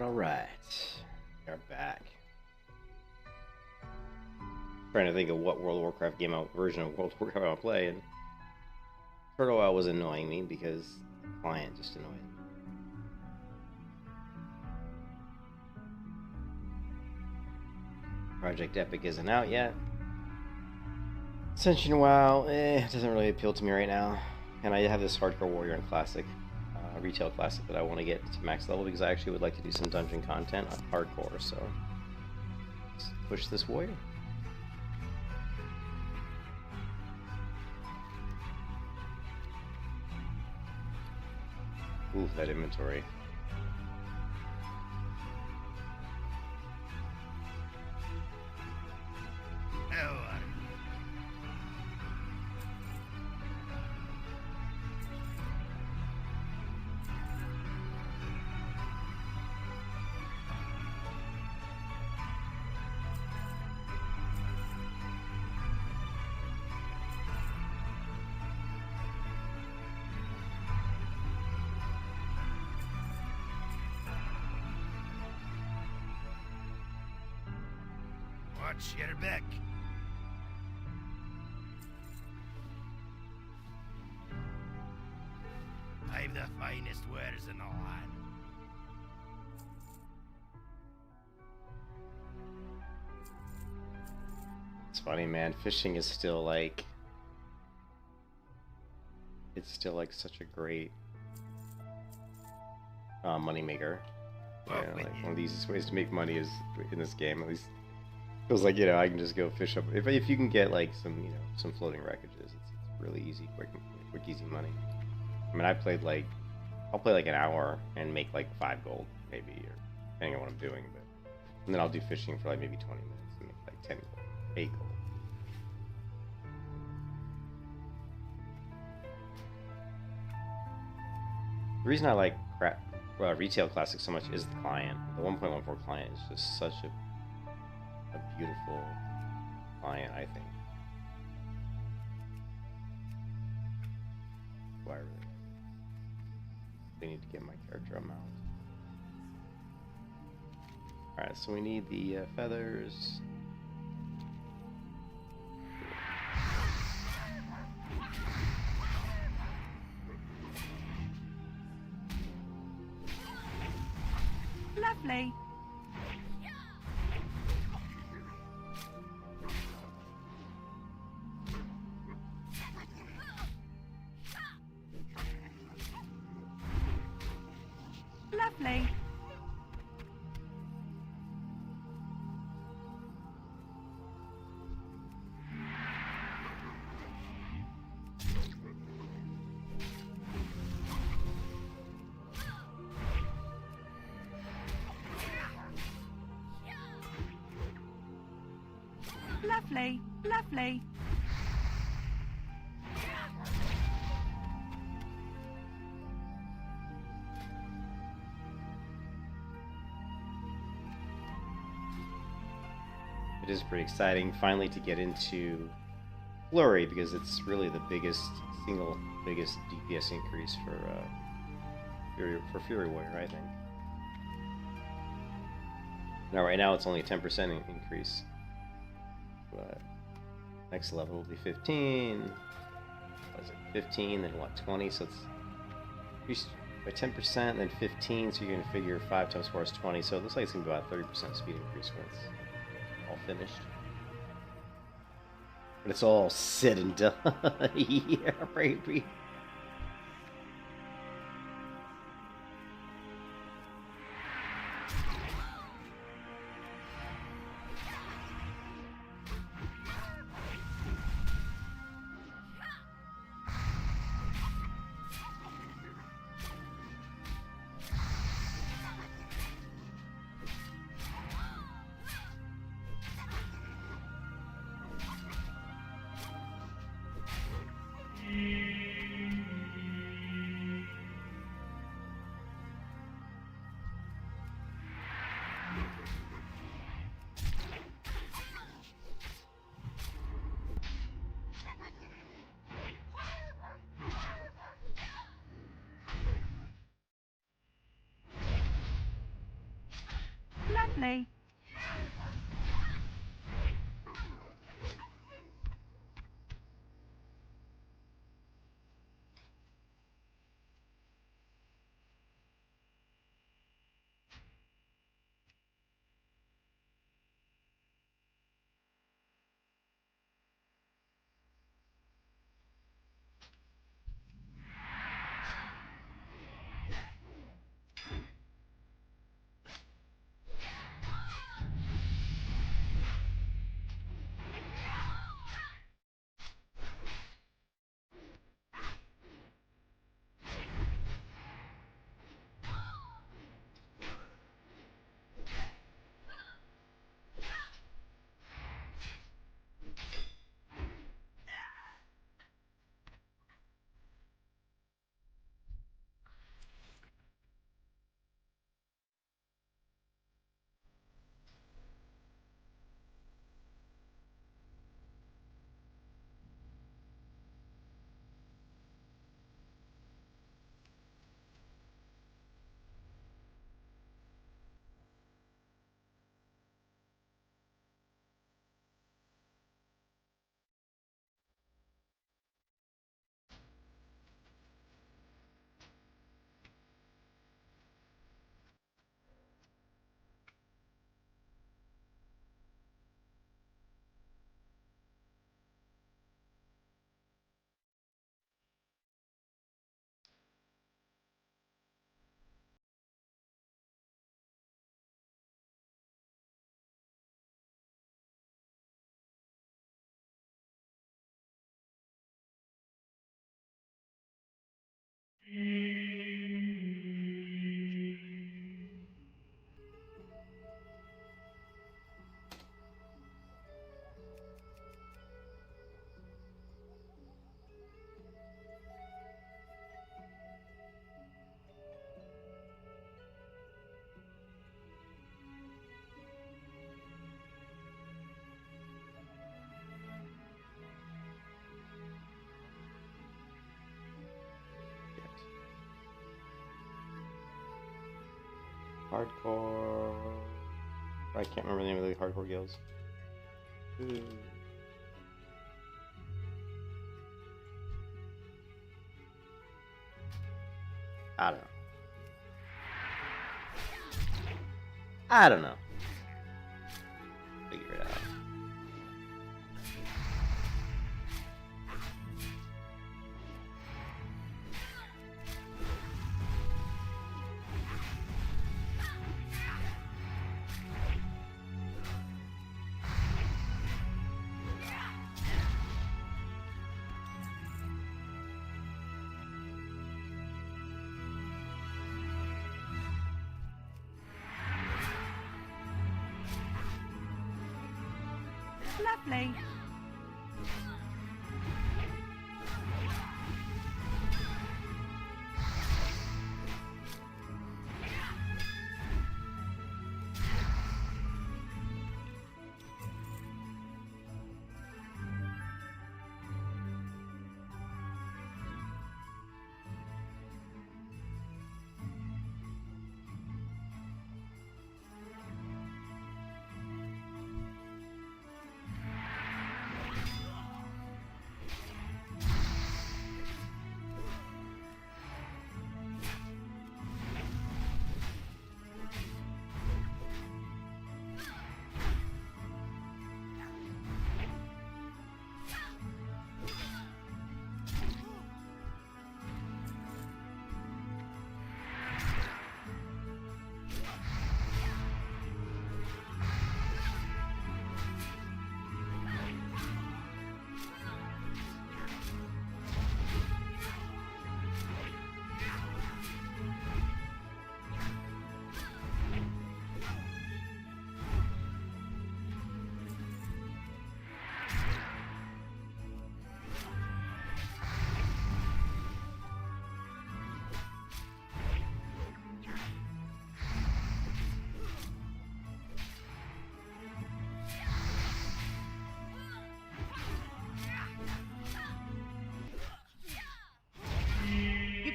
Alright. We are back. Trying to think of what World of Warcraft version of World of Warcraft I want to play, and for a while was annoying me because the client just annoyed me. Project Epic isn't out yet. Ascension WoW, it doesn't really appeal to me right now. And I have this Hardcore Warrior and Classic, Retail Classic that I want to get to max level because I actually would like to do some dungeon content on Hardcore, so let's push this Warrior. Ooh, that inventory. Watch your back. I've the finest wares in the land. It's funny, man. Fishing is still like... It's still like such a great moneymaker. Well, You know, like one of the easiest ways to make money is in this game, at least. Feels like, you know, I can just go fish up. If you can get like some, you know, some floating wreckages, it's really easy, quick, easy money. I mean, I'll play like an hour and make like 5 gold, maybe, or depending on what I'm doing. But and then I'll do fishing for like maybe 20 minutes and make like 10 gold, 8 gold. The reason I like Retail Classic so much is the client. The 1.14 client is just such a beautiful client, I think. Why really? They need to get my character amount. Alright, so we need the feathers. Lovely. Lovely. Lovely, lovely. It is pretty exciting finally to get into Flurry because it's really the biggest DPS increase for Fury Warrior, I think. Now right now it's only a 10% increase, but next level will be 15. What is it? 15, then what? 20. So it's increased by 10%, then 15. So you're gonna figure 5 times 4 is 20. So it looks like it's gonna be about 30% speed increase when it's all finished. But it's all said and done. Yeah, baby. Lovely. HardCore. I can't remember the name of the HardCore guilds. I don't know. I don't know. Figure it out. Lovely.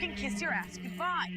can kiss your ass goodbye.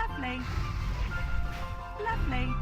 Lovely. Lovely.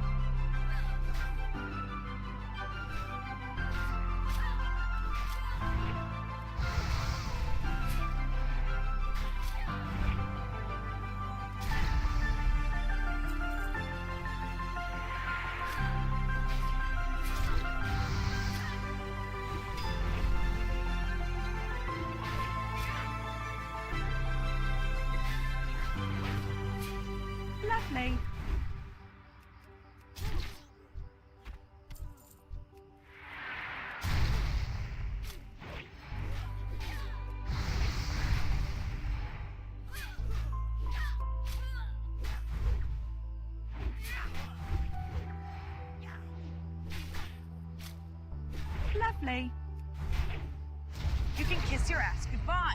Lovely. Lovely. You can kiss your ass goodbye.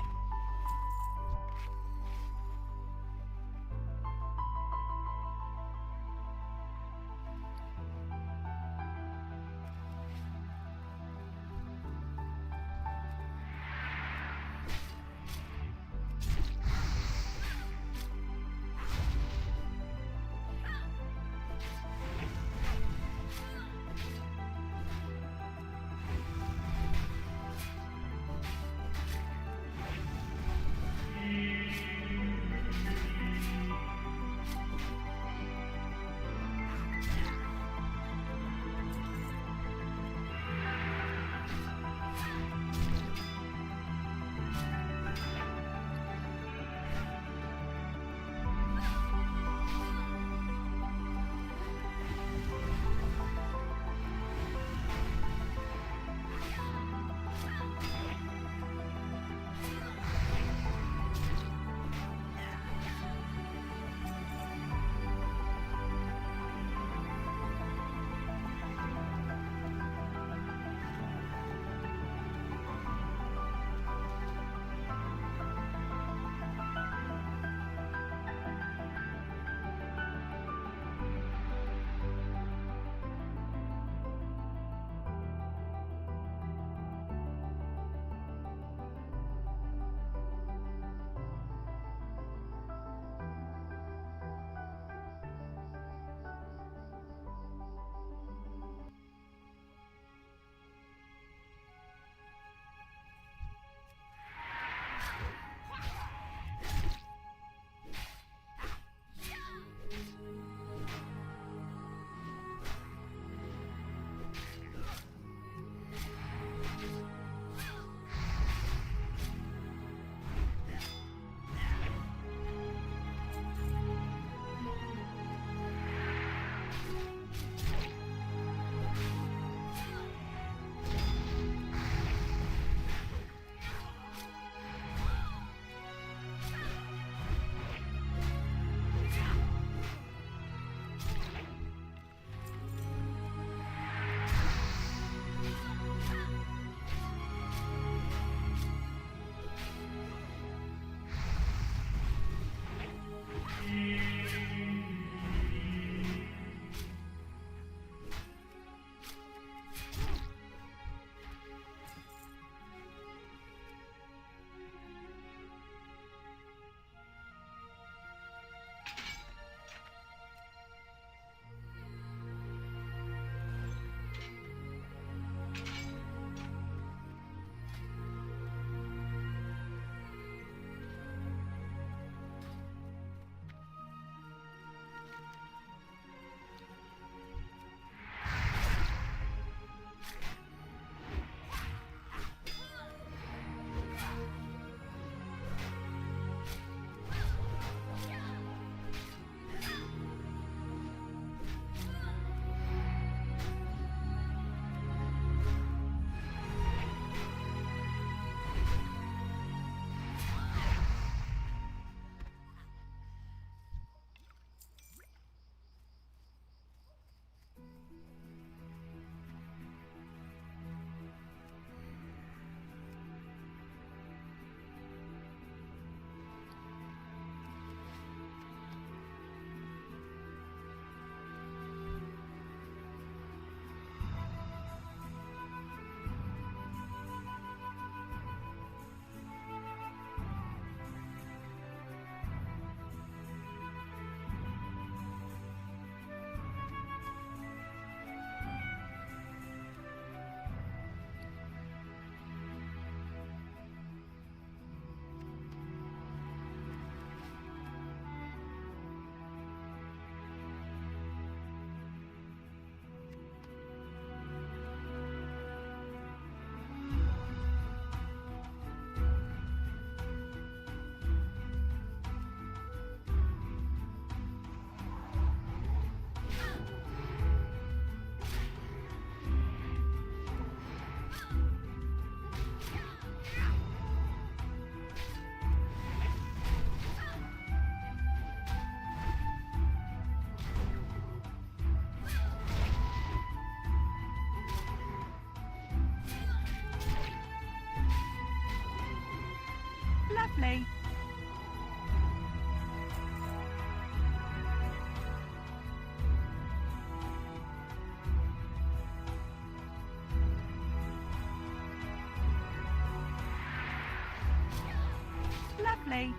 Lovely. Lovely.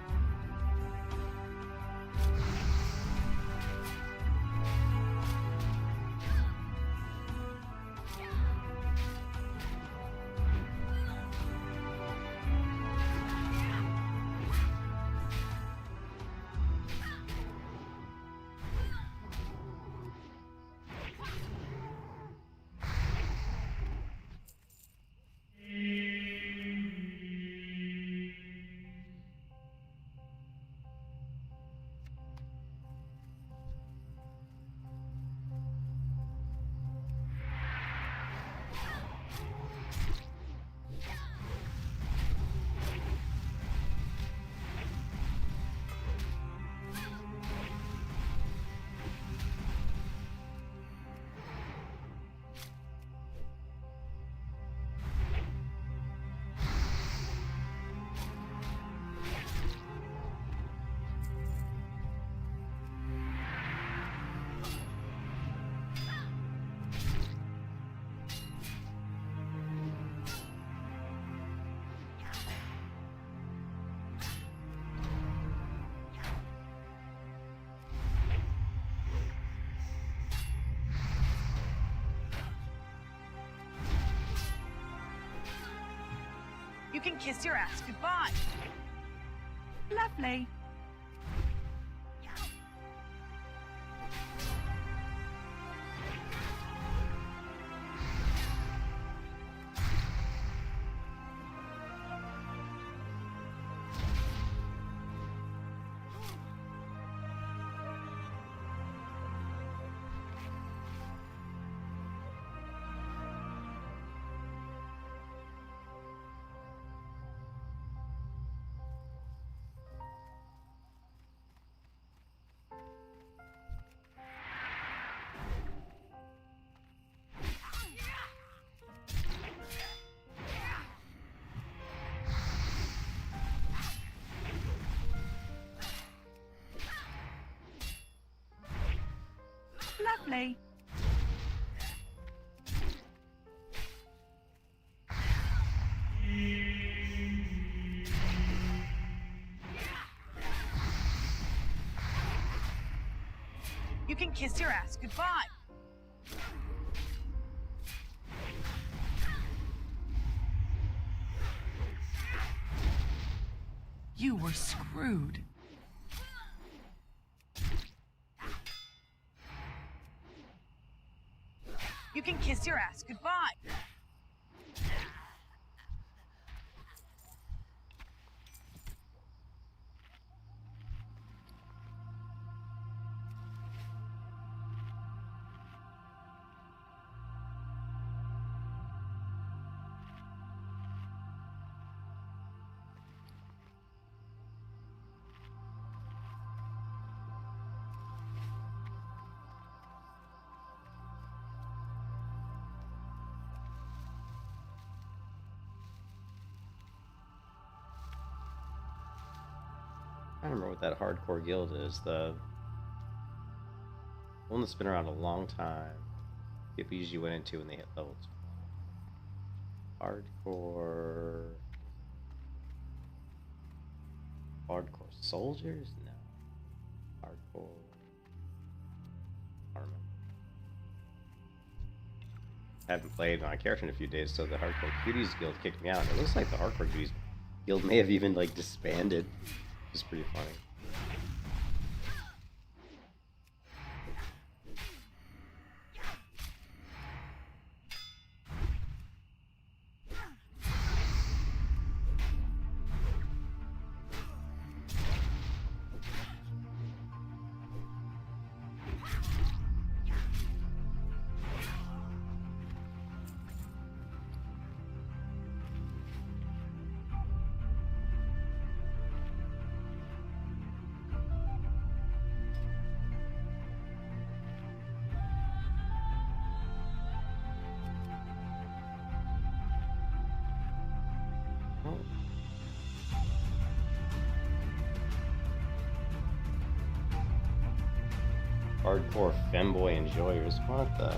You can kiss your ass goodbye. Lovely. Lovely. You can kiss your ass goodbye. You were screwed. You can kiss your ass goodbye. I don't remember what that hardcore guild is. The one that's been around a long time. People usually went into when they hit level 2. Hardcore soldiers? No. Hardcore. I don't remember. I haven't played my character in a few days, so the Hardcore Cuties Guild kicked me out. It looks like the Hardcore Cuties Guild may have even like disbanded. It's pretty funny. Hardcore femboy enjoyers. What the?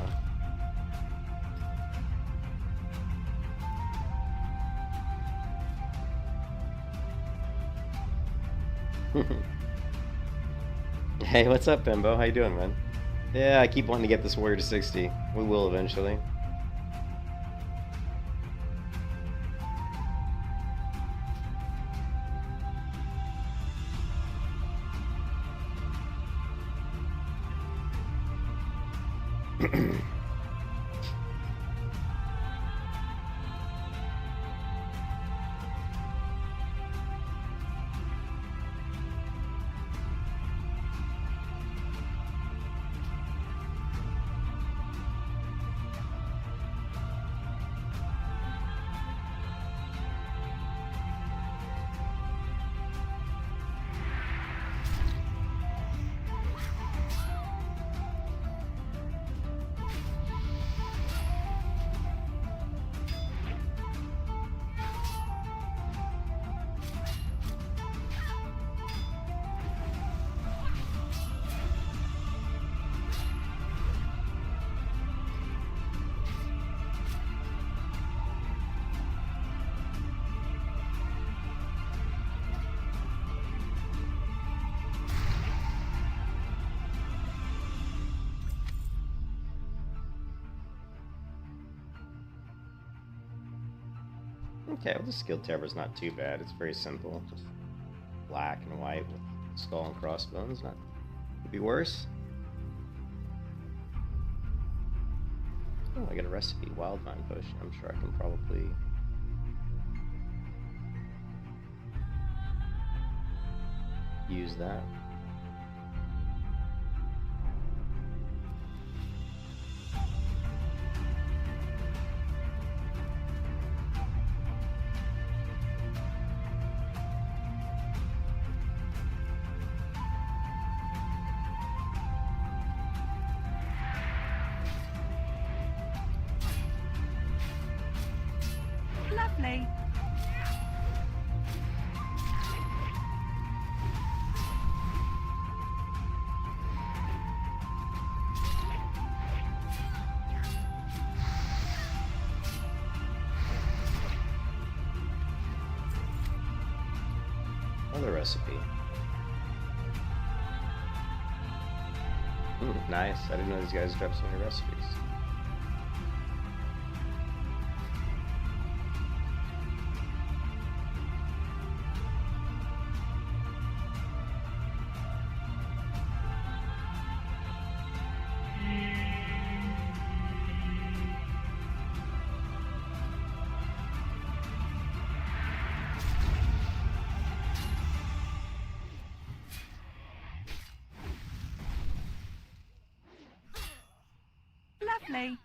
Hey, what's up, Bimbo? How you doing, man? Yeah, I keep wanting to get this warrior to 60. We will eventually. Okay, well, the skill tab is not too bad. It's very simple. Just black and white with skull and crossbones. Not could be worse. Oh, I got a recipe. Wild vine potion. I'm sure I can probably use that. Lovely. Another recipe. Nice. I didn't know these guys dropped so many recipes. Lovely.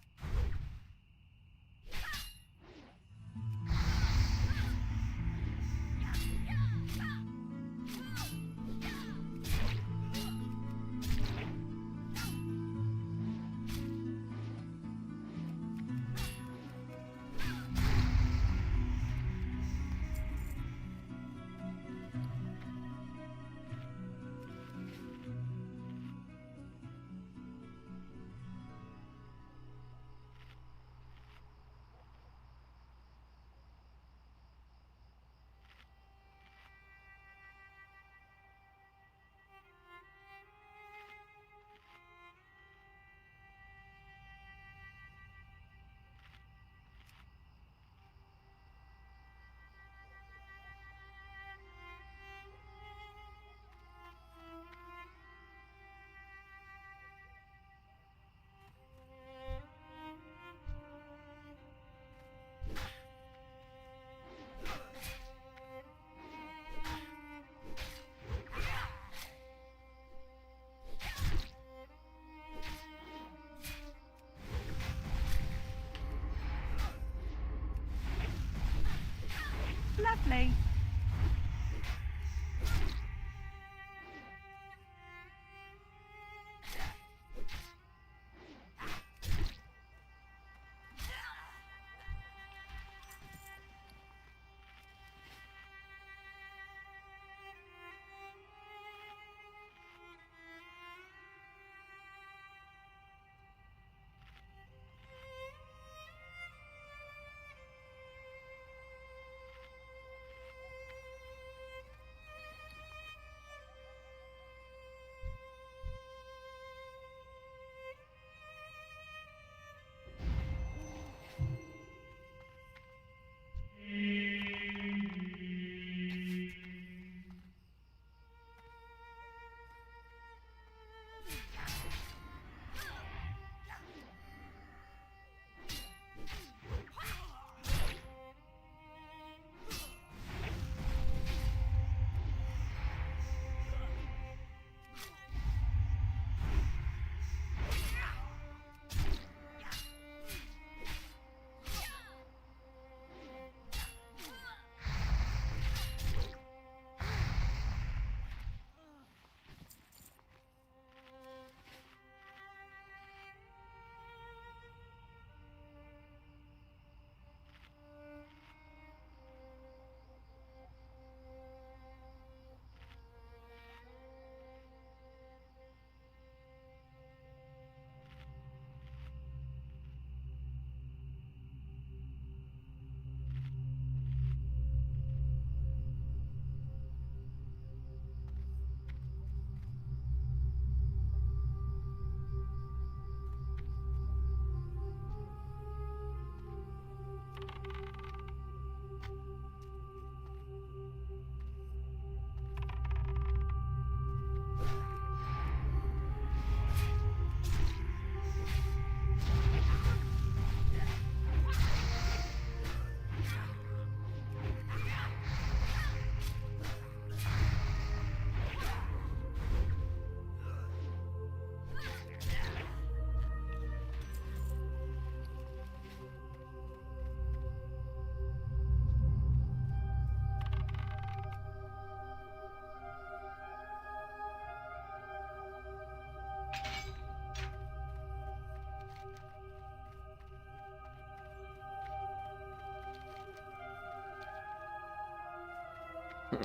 Lovely.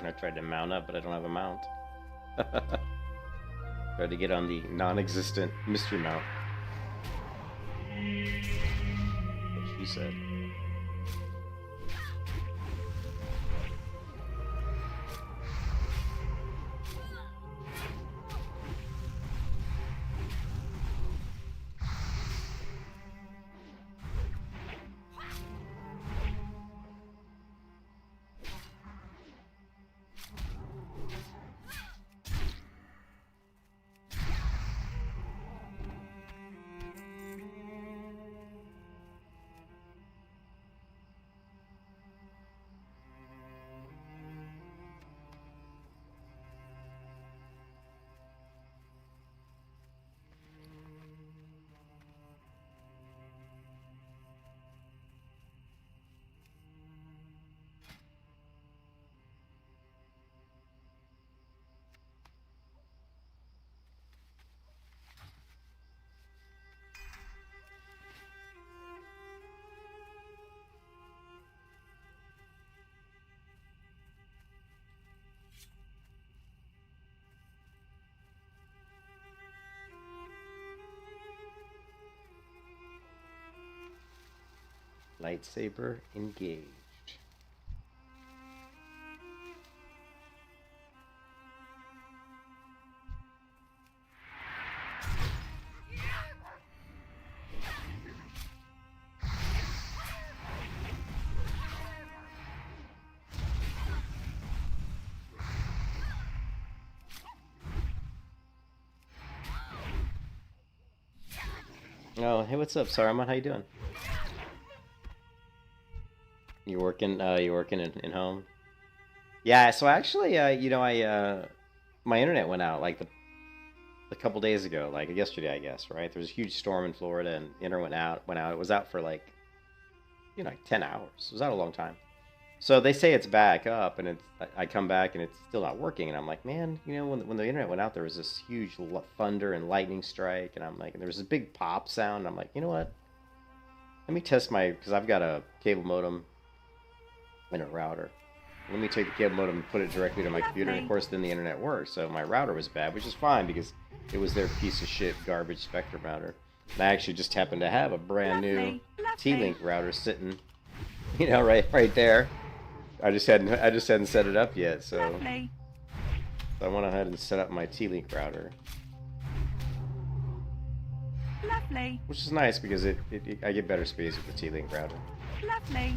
I tried to mount up, but I don't have a mount. Tried to get on the non-existent mystery mount. What she said. Lightsaber engaged. Oh, hey, what's up, Saruman? How you doing? You working in home? Yeah, so actually, my internet went out like a couple days ago, like yesterday, I guess, right? There was a huge storm in Florida, and the internet went out. It was out for like, 10 hours. It was out a long time. So they say it's back up, and I come back and it's still not working, and I'm like, man, when the internet went out, there was this huge thunder and lightning strike, and I'm like, and there was a big pop sound, and I'm like, you know what? Let me test because I've got a cable modem and a router. Let me take the cable modem and put it directly to my computer, and of course then the internet worked. So my router was bad, which is fine because it was their piece of shit garbage Spectrum router. And I actually just happened to have a brand new T-Link router sitting, right there. I just hadn't set it up yet, so I went ahead and set up my T-Link router. Lovely. Which is nice because I get better speeds with the T-Link router. Lovely.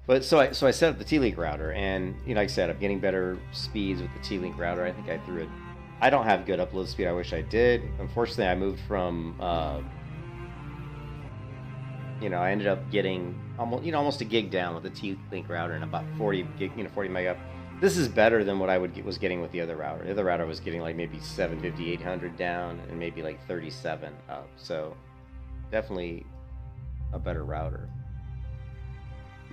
But so I set up the T-Link router, and like I said, I'm getting better speeds with the T-Link router. I think I threw it. I don't have good upload speed. I wish I did. Unfortunately, I moved from. I ended up getting almost a gig down with the T-Link router and about 40 meg up. This is better than what I was getting with the other router. The other router was getting like maybe 750, 800 down, and maybe like 37 up. So definitely a better router.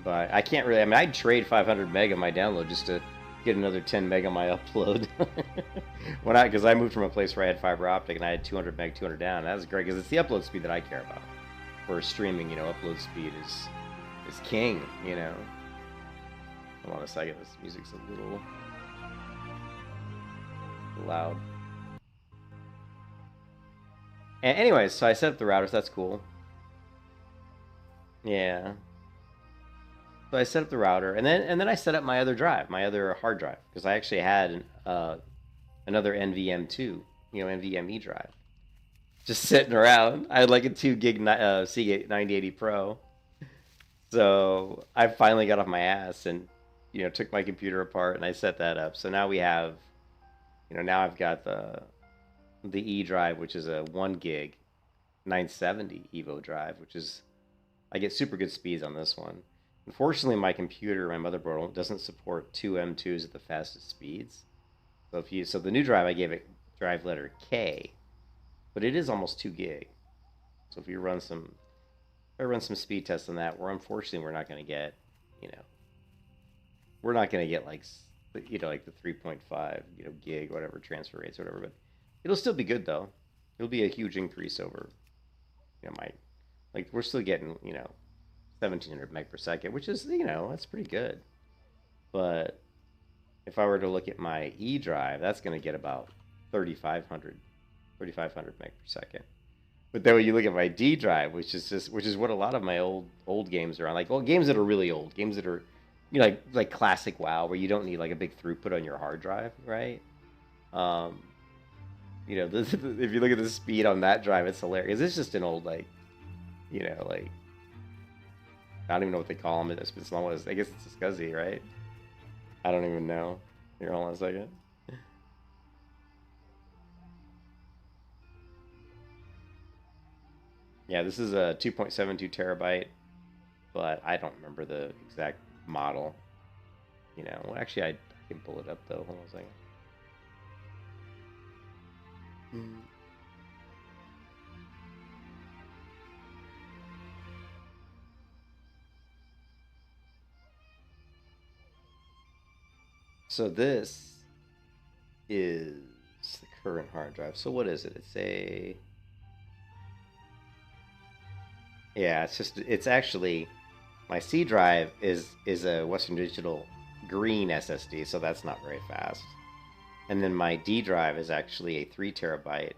But I can't really. I'd trade 500 meg of my download just to get another 10 meg on my upload. Because I moved from a place where I had fiber optic and I had 200 meg, 200 down. That was great because it's the upload speed that I care about. For streaming, upload speed is king. Hold on a second. This music's a little loud. And anyways, so I set up the routers. That's cool. Yeah. So I set up the router, and then I set up my other drive, my other hard drive, because I actually had another NVM2, NVMe drive, just sitting around. I had like a 2 gig Seagate 9080 Pro. So I finally got off my ass and took my computer apart and I set that up. So now we have, now I've got the E drive, which is a 1 gig 970 Evo drive, which is I get super good speeds on this one. Unfortunately, my computer, my motherboard, doesn't support 2 M2s at the fastest speeds. So the new drive, I gave it drive letter K, but it is almost 2 gig. So if I run some speed tests on that, unfortunately we're not going to get, we're not going to get like the 3.5 gig whatever transfer rates or whatever. But It'll still be good though. It'll be a huge increase over, my, like we're still getting, 1700 meg per second, which is, that's pretty good. But if I were to look at my E drive, that's going to get about 3,500 meg per second. But then when you look at my D drive, which is what a lot of my old games are on, like, well, games that are really old, games that are, like classic WoW, where you don't need like a big throughput on your hard drive, right? If you look at the speed on that drive, it's hilarious. It's just an old, like, like, I don't even know what they call them. It's been long as, I guess it's a SCSI, right? I don't even know. Here, hold on a second. Yeah, this is a 2.72 terabyte, but I don't remember the exact model. Well, actually, I can pull it up though. Hold on a second. So this is the current hard drive. So what is it? It's actually, my C drive is a Western Digital green SSD, so that's not very fast. And then my D drive is actually a 3 terabyte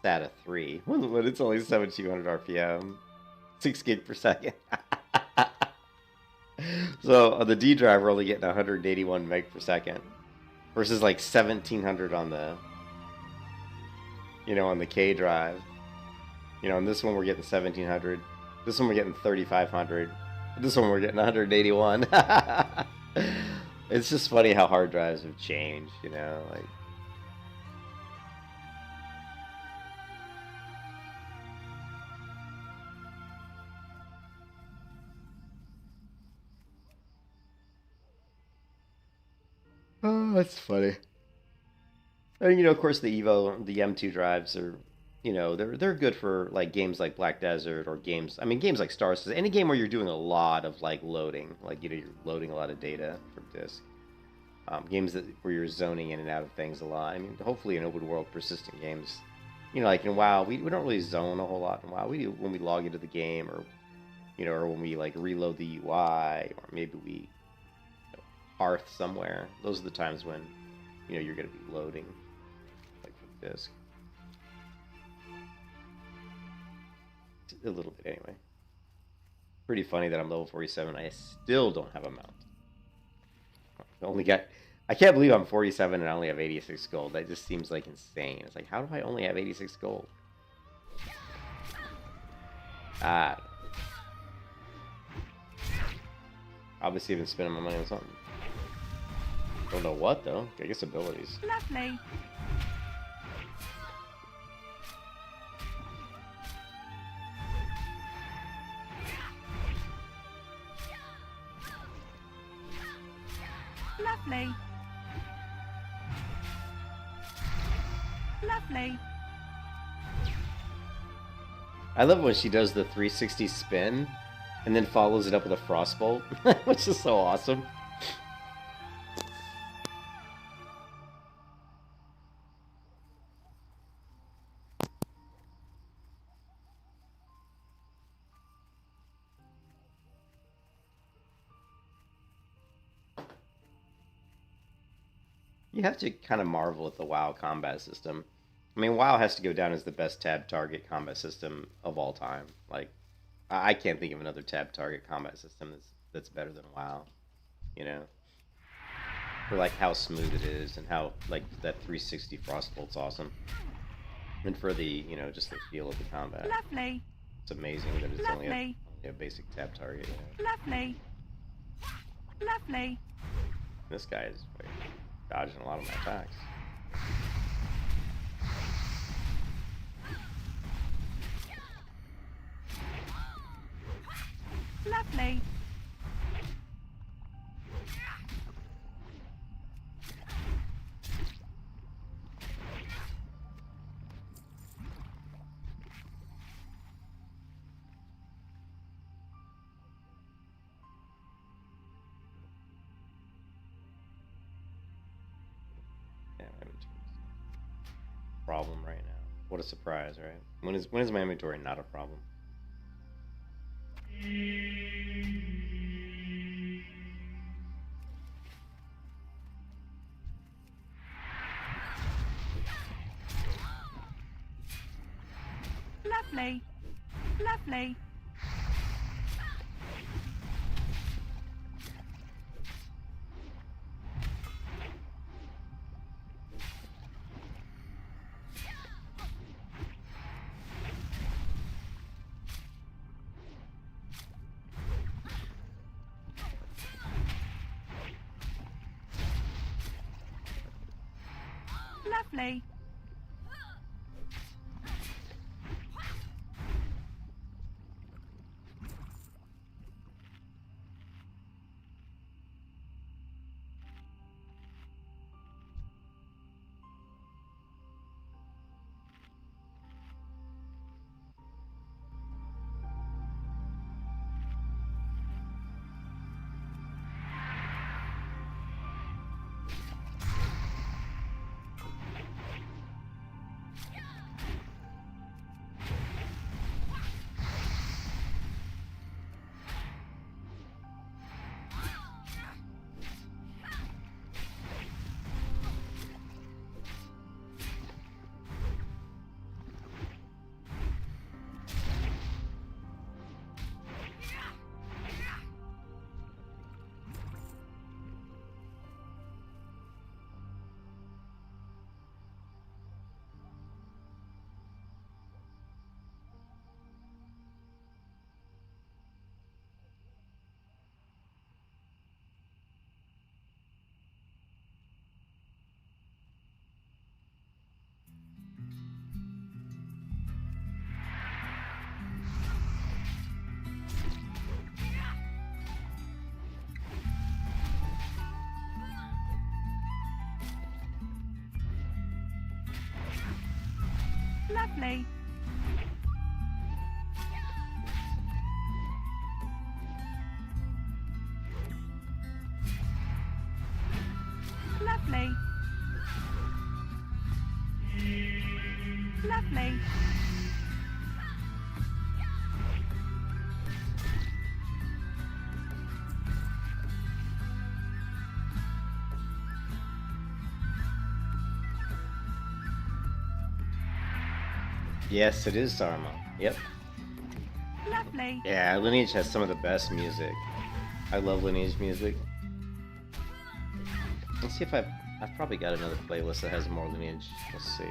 SATA 3, but it's only 1700 RPM, 6 gig per second. So on the D drive, we're only getting 181 meg per second, versus like 1700 on the, on the K drive. On this one we're getting 1700. This one we're getting 3500. This one we're getting 181. It's just funny how hard drives have changed, like. Oh, that's funny. And of course, the M2 drives are, they're good for like games like Black Desert, or games like Star Citizen, any game where you're doing a lot of like loading, like you're loading a lot of data from disk. Games where you're zoning in and out of things a lot. Hopefully in open world persistent games, like in WoW, we don't really zone a whole lot in WoW. We do when we log into the game, or or when we like reload the UI, or maybe we hearth somewhere. Those are the times when you're going to be loading like from disk. A little bit anyway. Pretty funny that I'm level 47. I still don't have a mount. I can't believe I'm 47 and I only have 86 gold. That just seems like insane. It's like, how do I only have 86 gold? Obviously I've been spending my money on something. Don't know what though. I guess abilities. Lovely. Lovely. Lovely. I love when she does the 360 spin and then follows it up with a frostbolt, which is so awesome. You have to kind of marvel at the WoW combat system. WoW has to go down as the best tab target combat system of all time. Like, I can't think of another tab target combat system that's better than WoW. For like how smooth it is, and how like that 360 frostbolt's awesome. And for the just the feel of the combat. Lovely. It's amazing that it's only a basic tab target. Lovely. Lovely. This guy is like, dodging a lot of my attacks. Lovely. problem right now. What a surprise, right? When is my inventory not a problem? Lovely. Lovely. Lovely. Lovely. Lovely. Lovely. Yes, it is Sarma. Yep. Lovely. Yeah, Lineage has some of the best music. I love Lineage music. Let's see if I've probably got another playlist that has more Lineage. Let's see.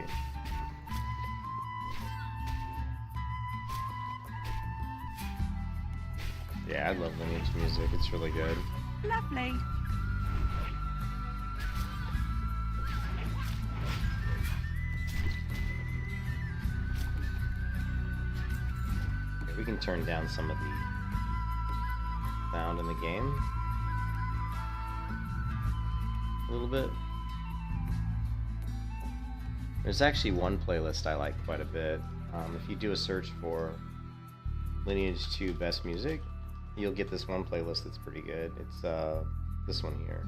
Yeah, I love Lineage music. It's really good. Lovely. Okay, we can turn down some of the sound in the game a little bit. There's actually one playlist I like quite a bit. If you do a search for Lineage 2 Best Music, you'll get this one playlist that's pretty good. It's this one here.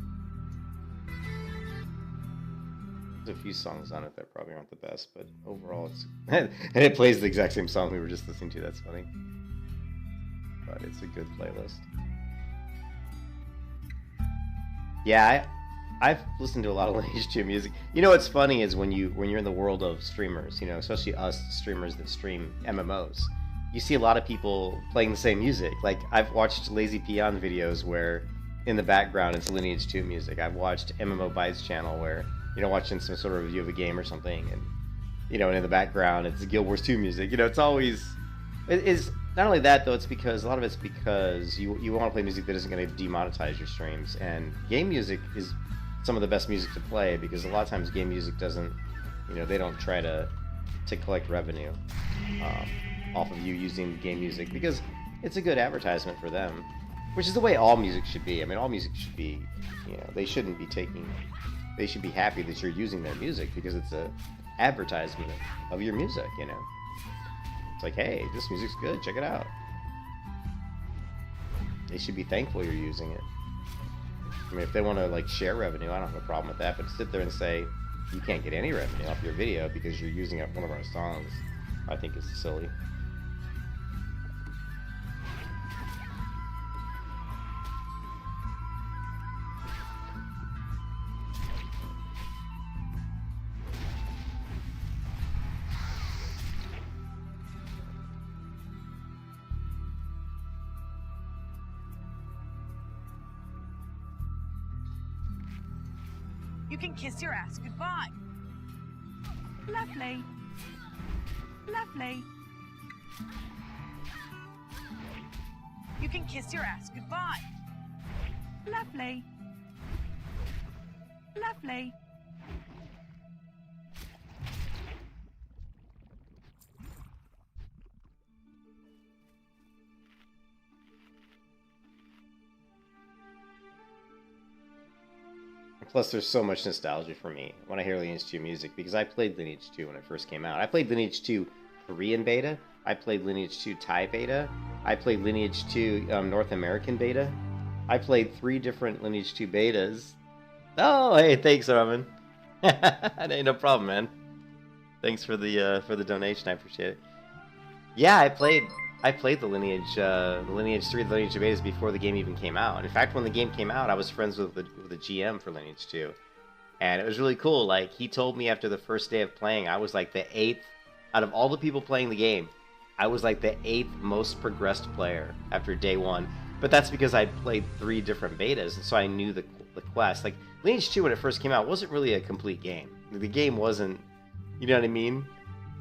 There's a few songs on it that probably aren't the best, but overall it's... and it plays the exact same song we were just listening to, that's funny. But it's a good playlist. Yeah, I've listened to a lot of Lineage 2 music. You know what's funny is when you're in the world of streamers, you know, especially us streamers that stream MMOs, you see a lot of people playing the same music. Like, I've watched Lazy Peon videos where in the background it's Lineage 2 music. I've watched MMO Bytes channel where, you know, watching some sort of review of a game or something, and, you know, and in the background it's Guild Wars 2 music. You know, it's always... It is not only that, though, it's because a lot of it's because you want to play music that isn't going to demonetize your streams, and game music is some of the best music to play, because a lot of times game music doesn't, you know, they don't try to collect revenue off of you using game music, because it's a good advertisement for them, which is the way all music should be. I mean, all music should be, you know, they should be happy that you're using their music, because it's a advertisement of your music, you know. It's like, hey, this music's good, check it out. They should be thankful you're using it. I mean, if they want to, like, share revenue, I don't have a problem with that, but to sit there and say, you can't get any revenue off your video because you're using up one of our songs, I think is silly. You can kiss your ass goodbye. Lovely. Lovely. You can kiss your ass goodbye. Lovely. Lovely. Plus, there's so much nostalgia for me when I hear Lineage 2 music, because I played Lineage 2 when it first came out. I played Lineage 2 Korean beta. I played Lineage 2 Thai beta. I played Lineage 2 North American beta. I played 3 different Lineage 2 betas. Oh, hey, thanks, Raman. Ain't no problem, man. Thanks for the donation. I appreciate it. Yeah, I played the Lineage 3, the Lineage 2 betas before the game even came out. In fact, when the game came out, I was friends with the GM for Lineage 2. And it was really cool. Like, he told me after the first day of playing, I was like the 8th, out of all the people playing the game, I was like the 8th most progressed player after day 1. But that's because I played 3 different betas, and so I knew the quest. Like, Lineage 2, when it first came out, wasn't really a complete game. The game wasn't, you know what I mean?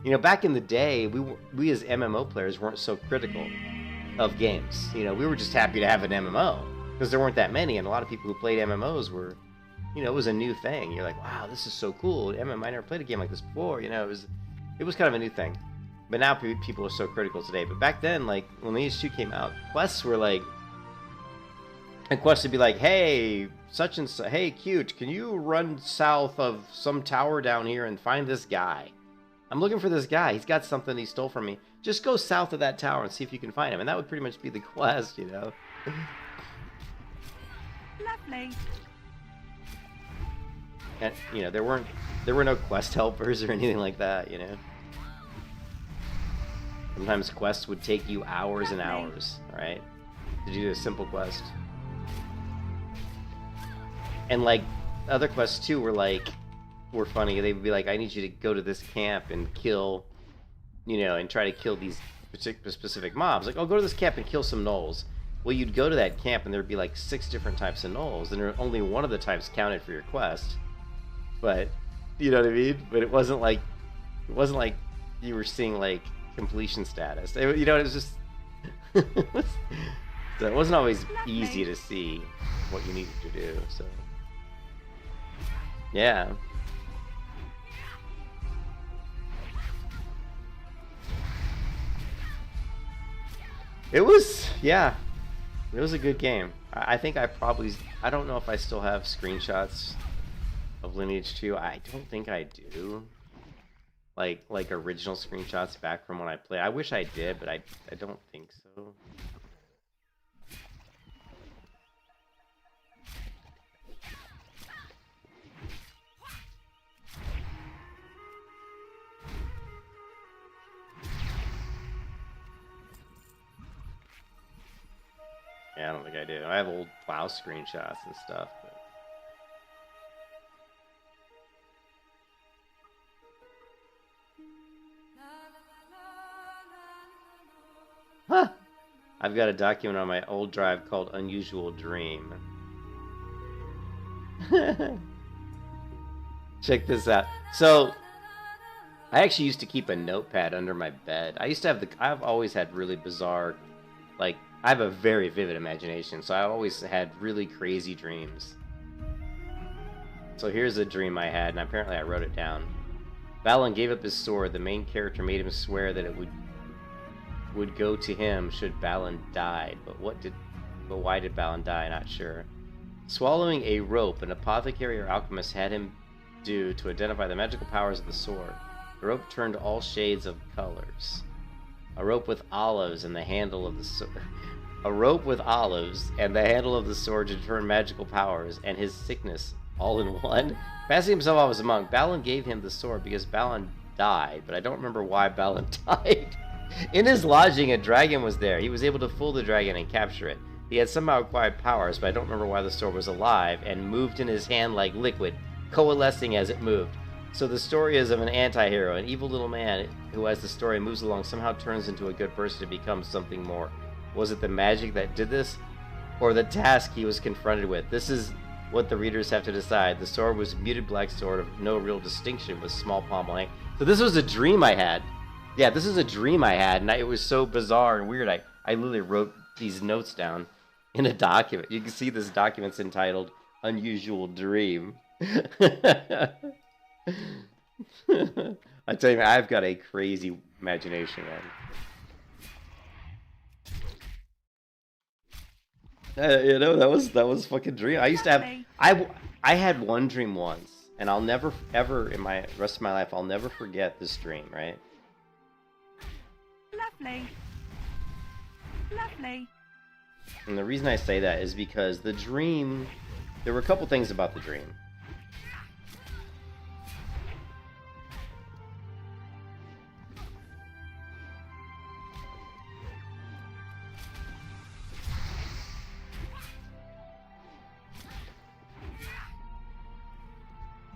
You know, back in the day, we as MMO players weren't so critical of games. You know, we were just happy to have an MMO because there weren't that many, and a lot of people who played MMOs were, you know, it was a new thing. You're like, wow, this is so cool. I never played a game like this before. You know, it was kind of a new thing. But now people are so critical today. But back then, like when Lineage 2 came out, quests were like, and quests would be like, hey, such and such, hey, cute, can you run south of some tower down here and find this guy? I'm looking for this guy. He's got something he stole from me. Just go south of that tower and see if you can find him. And that would pretty much be the quest, you know. Lovely. And you know, there were no quest helpers or anything like that, you know. Sometimes quests would take you hours and hours, right, to do a simple quest. And like other quests too were funny. They would be like, I need you to go to this camp and kill, you know, and try to kill these specific mobs. Like, oh, go to this camp and kill some gnolls. Well, you'd go to that camp and there'd be like 6 different types of gnolls, and only one of the types counted for your quest. But you know what I mean? But it wasn't like you were seeing like completion status. You know, it was just so it wasn't always easy to see what you needed to do. So yeah. It was, yeah, it was a good game. I think I don't know if I still have screenshots of Lineage 2. I don't think I do. Like original screenshots back from when I played. I wish I did, but I don't think so. Yeah, I don't think I do. I have old WoW screenshots and stuff. But... Huh! I've got a document on my old drive called Unusual Dream. Check this out. So, I actually used to keep a notepad under my bed. I've always had really bizarre, like, I have a very vivid imagination, so I always had really crazy dreams. So here's a dream I had, and apparently I wrote it down. Balin gave up his sword. The main character made him swear that it would go to him should Balin die. But why did Balin die? Not sure. Swallowing a rope, an apothecary or alchemist had him do to identify the magical powers of the sword. The rope turned all shades of colors. A rope with olives and the handle of the sword. A rope with olives and the handle of the sword to turn magical powers, and his sickness All in one? Passing himself off as a monk, Balin gave him the sword because Balin died, but I don't remember why Balin died. In his lodging, a dragon was there. He was able to fool the dragon and capture it. He had somehow acquired powers, but I don't remember why the sword was alive and moved in his hand like liquid, coalescing as it moved. So the story is of an anti-hero, an evil little man who, as the story moves along, somehow turns into a good person to become something more. Was it the magic that did this, or the task he was confronted with? This is what the readers have to decide. The sword was a muted black sword of no real distinction with small palm length. So this was a dream I had. Yeah, this is a dream I had, and it was so bizarre and weird. I literally wrote these notes down in a document. You can see this document's entitled Unusual Dream. I tell you, I've got a crazy imagination, man. You know, that was fucking dream. I used to have I had one dream once, and I'll never ever in my rest of my life I'll never forget this dream, right? Lovely. Lovely. And the reason I say that is because the dream, there were a couple things about the dream.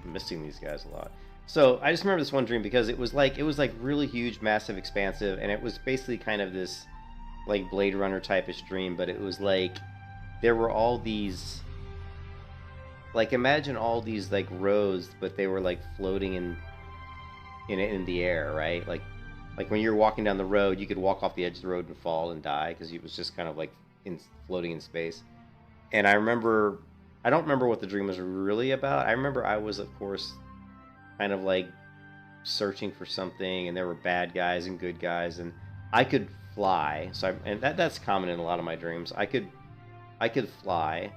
I'm missing these guys a lot. So I just remember this one dream because it was like really huge, massive, expansive, and it was basically kind of this like Blade Runner type-ish dream, but it was like there were all these, like, imagine all these like roads, but they were like floating in the air, right? Like when you're walking down the road, you could walk off the edge of the road and fall and die because it was just kind of like floating in space. And I don't remember what the dream was really about. I remember I was, of course, kind of like searching for something, and there were bad guys and good guys, and I could fly. So that's common in a lot of my dreams. I could fly,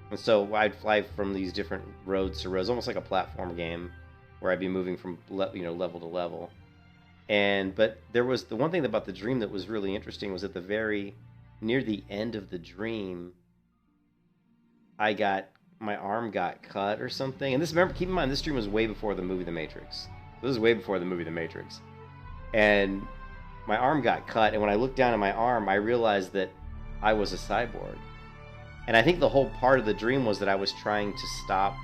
and so I'd fly from these different roads to roads, almost like a platform game, where I'd be moving from level to level. But there was the one thing about the dream that was really interesting was at the very near the end of the dream, my arm got cut or something. And this, remember, keep in mind, this dream was way before the movie The Matrix. This is way before the movie The Matrix. And my arm got cut, and when I looked down at my arm, I realized that I was a cyborg. And I think the whole part of the dream was that I was trying to stop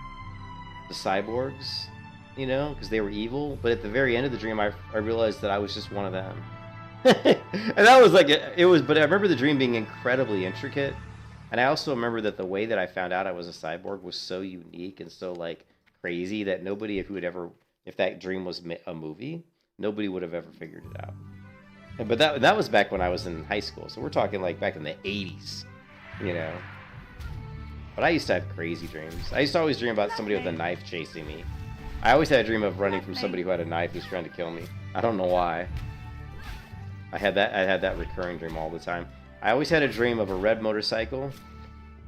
the cyborgs, you know, because they were evil. But at the very end of the dream, I realized that I was just one of them. And that was like, but I remember the dream being incredibly intricate. And I also remember that the way that I found out I was a cyborg was so unique and so like crazy that nobody if that dream was a movie, nobody would have ever figured it out. But that was back when I was in high school, so we're talking like back in the 80s, you know. But I used to have crazy dreams. I used to always dream about somebody with a knife chasing me. I always had a dream of running from somebody who had a knife who's trying to kill me. I don't know why. I had that recurring dream all the time. I always had a dream of a red motorcycle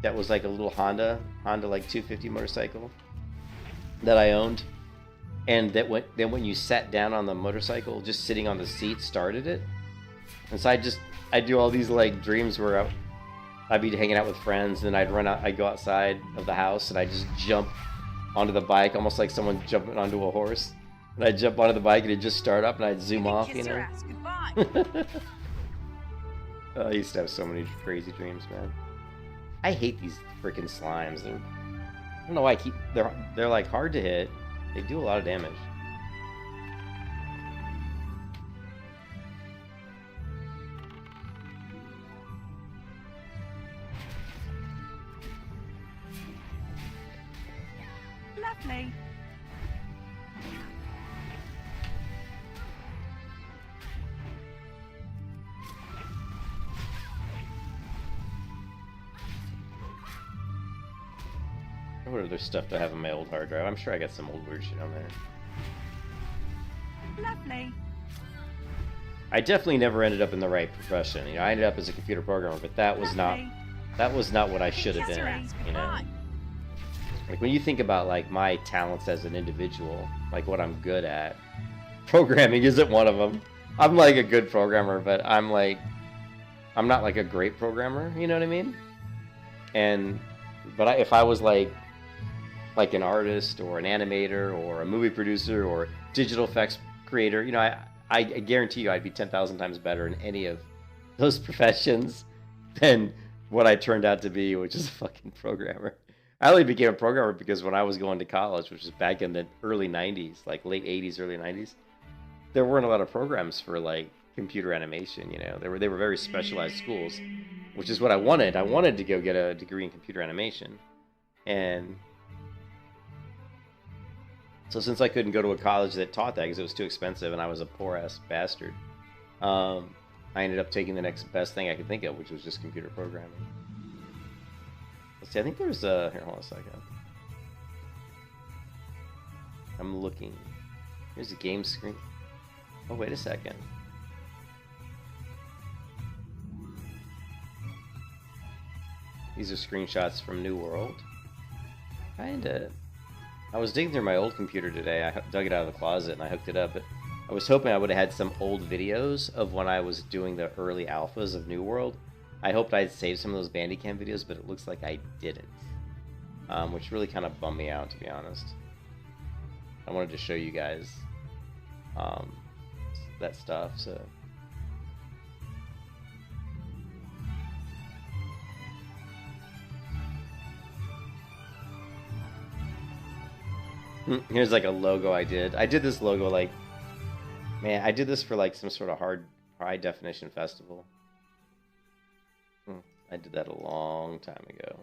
that was like a little Honda like 250 motorcycle that I owned, and that when you sat down on the motorcycle, just sitting on the seat started it. And so I'd do all these like dreams where I'd be hanging out with friends, and I'd go outside of the house, and I'd just jump onto the bike, almost like someone jumping onto a horse. And I'd jump onto the bike, and it'd just start up, and I'd zoom off, you know. I used to have so many crazy dreams, man. I hate these freaking slimes. I don't know why they're like hard to hit. They do a lot of damage. Lovely. What other stuff do I have on my old hard drive? I'm sure I got some old weird shit on there. Lovely. I definitely never ended up in the right profession. You know, I ended up as a computer programmer, but that was not what I should have been, you know. Like when you think about like my talents as an individual, like what I'm good at, programming isn't one of them. I'm like a good programmer, but I'm not like a great programmer, you know what I mean? But if I was like like an artist or an animator or a movie producer or digital effects creator, you know, I guarantee you I'd be 10,000 times better in any of those professions than what I turned out to be, which is a fucking programmer. I only became a programmer because when I was going to college, which was back in the early 90s, like late 80s, early 90s, there weren't a lot of programs for like computer animation, you know. They were very specialized schools, which is what I wanted. I wanted to go get a degree in computer animation. And so since I couldn't go to a college that taught that because it was too expensive and I was a poor-ass bastard, I ended up taking the next best thing I could think of, which was just computer programming. Let's see, I think there's a... Here, hold on a second. I'm looking. Here's a game screen. Oh, wait a second. These are screenshots from New World. I was digging through my old computer today. I dug it out of the closet and I hooked it up. But I was hoping I would have had some old videos of when I was doing the early alphas of New World. I hoped I'd saved some of those Bandicam videos, but it looks like I didn't. Which really kind of bummed me out, to be honest. I wanted to show you guys that stuff, so... Here's like a logo I did. I did this logo like... Man, I did this for like some sort of high definition festival. I did that a long time ago.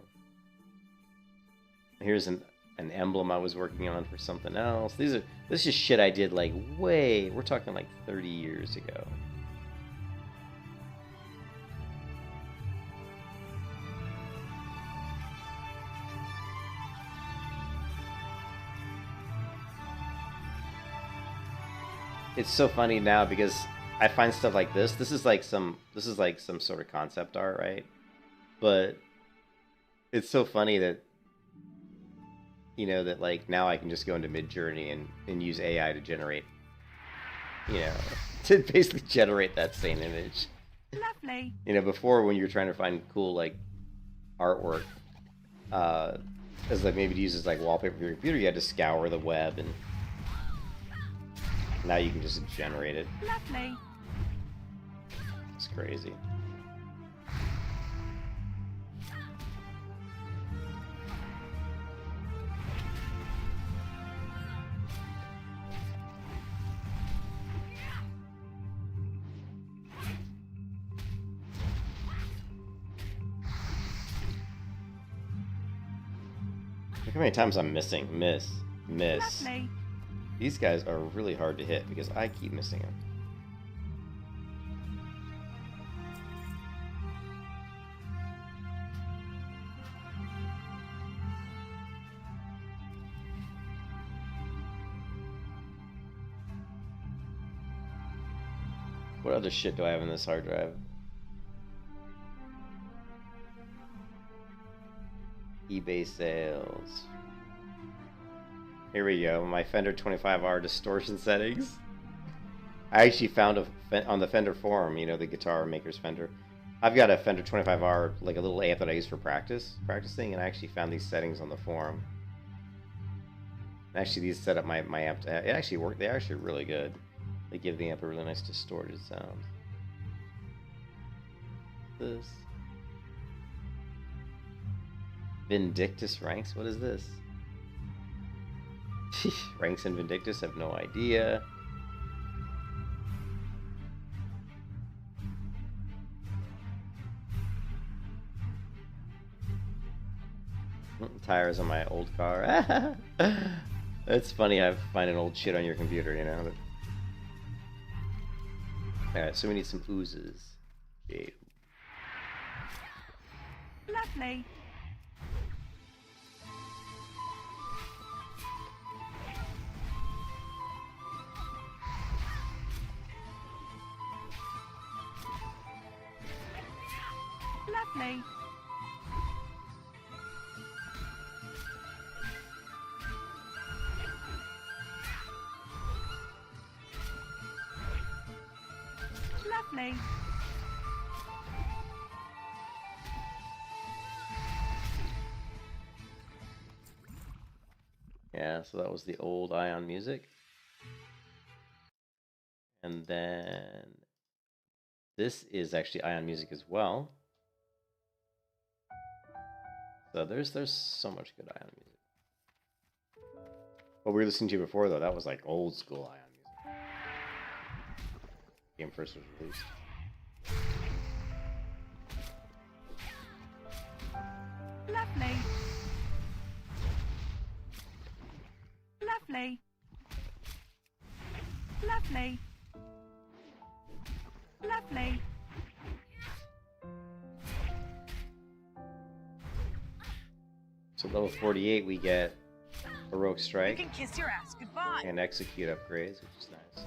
Here's an emblem I was working on for something else. This is just shit I did like we're talking like 30 years ago. It's so funny now because I find stuff like this. This is like some sort of concept art, right? But it's so funny that, you know, that like now I can just go into Midjourney and use AI to generate, you know, to basically generate that same image. Lovely. You know, before when you were trying to find cool like artwork, as like maybe to use as like wallpaper for your computer, you had to scour the web, and now you can just generate it. Lovely. It's crazy. Look how many times I'm missing. Miss. Lovely. These guys are really hard to hit because I keep missing them. What other shit do I have in this hard drive? eBay sales. Here we go, my Fender 25R distortion settings. I actually found on the Fender forum, you know, the guitar maker's Fender. I've got a Fender 25R, like a little amp that I use for practicing, and I actually found these settings on the forum. Actually, these set up my amp to, it actually worked. They're actually really good. They give the amp a really nice distorted sound. This Vindictus ranks. What is this? Ranks in Vindictus. Have no idea. Tires on my old car. It's funny. I find an old shit on your computer, you know. Alright, so we need some oozes. Yeah. Lovely. Lovely. Lovely. Yeah, so that was the old Ion music. And then this is actually Ion music as well. So there's so much good Ion music. What we were listening to before, though, that was like old school Ion music. Game first was released. Lovely. Lovely. Lovely. Lovely. So level 48, we get Heroic You Strike can kiss your ass goodbye. and Execute upgrades, which is nice.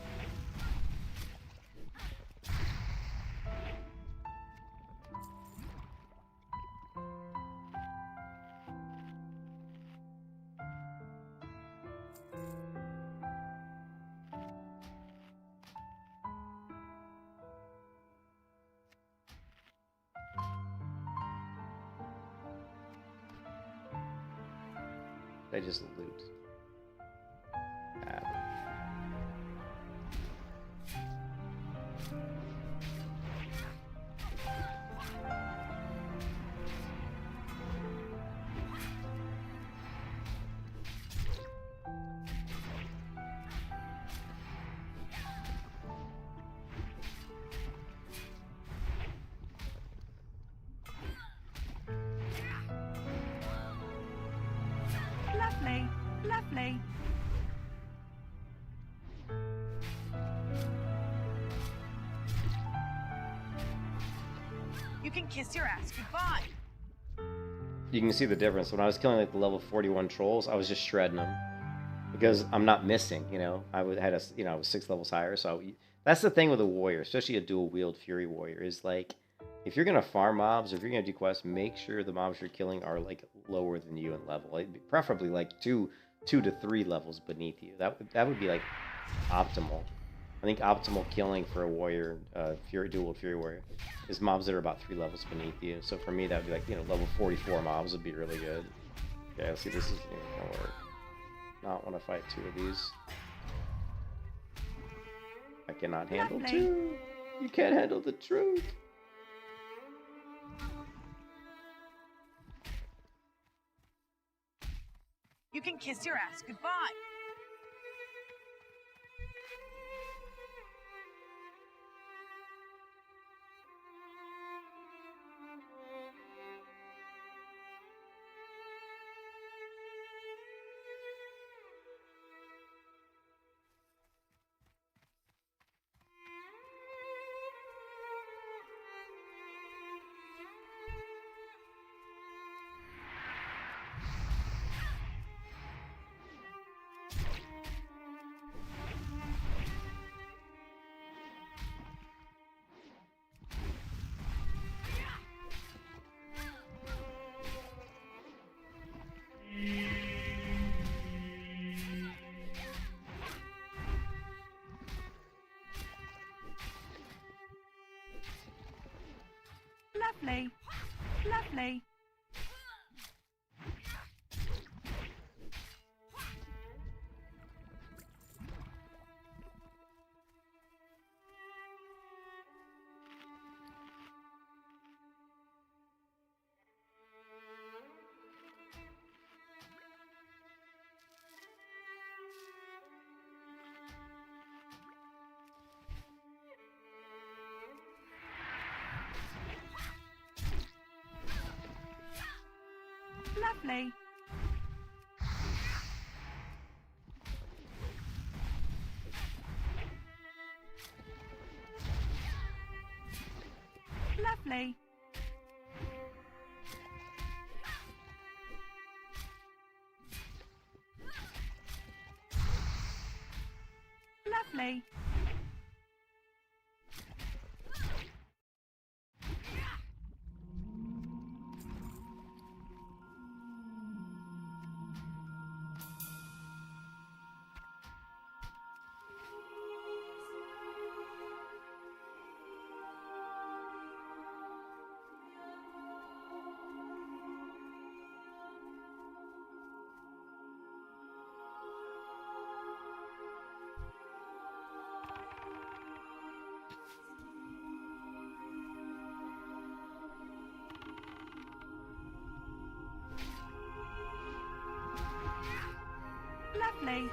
They just loot. Addon. Lovely. Lovely. You can kiss your ass goodbye. You can see the difference. When I was killing like the level 41 trolls, I was just shredding them because I'm not missing. You know, I was 6 levels higher. So that's the thing with a warrior, especially a dual wield fury warrior, is like if you're gonna farm mobs or if you're gonna do quests, make sure the mobs you're killing are like lower than you in level, like, preferably like two to 3 levels beneath you. That would be like optimal. I think optimal killing for a warrior, dual fury warrior, is mobs that are about 3 levels beneath you. So for me, that would be like, level 44 mobs would be really good. Okay, let's see, this is gonna work. Not want to fight 2 of these. I cannot handle Lovely. 2. You can't handle the truth. You can kiss your ass goodbye. Lovely. Lovely. Lovely. Lovely. Lovely. Lovely.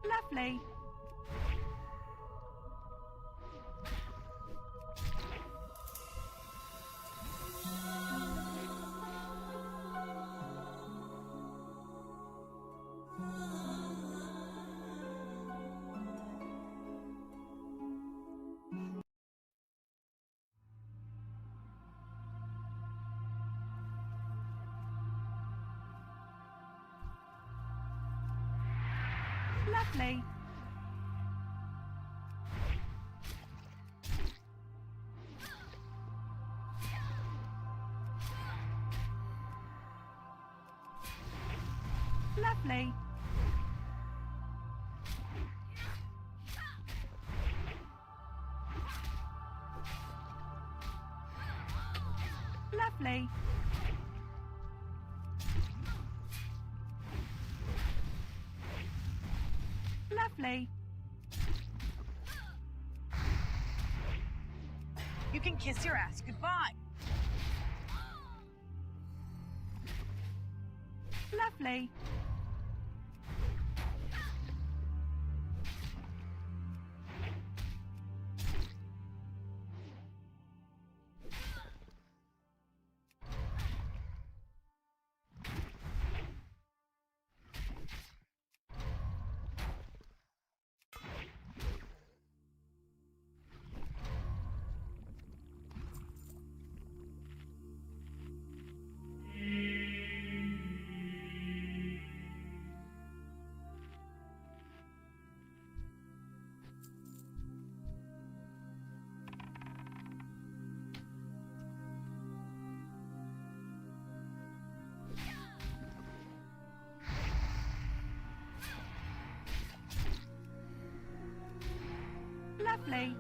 Lovely. Lovely. Lovely. Lovely. Lovely. You can kiss your ass goodbye. Lovely. Lovely.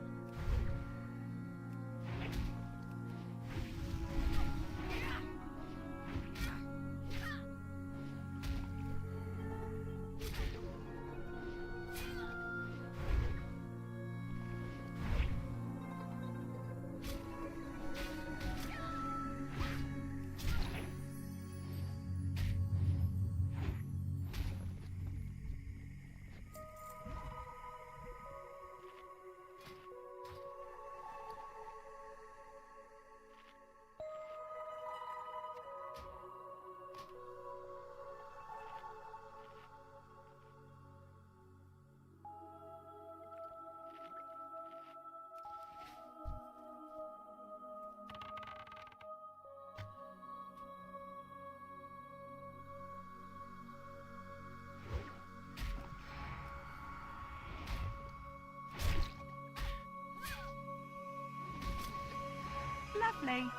Lovely.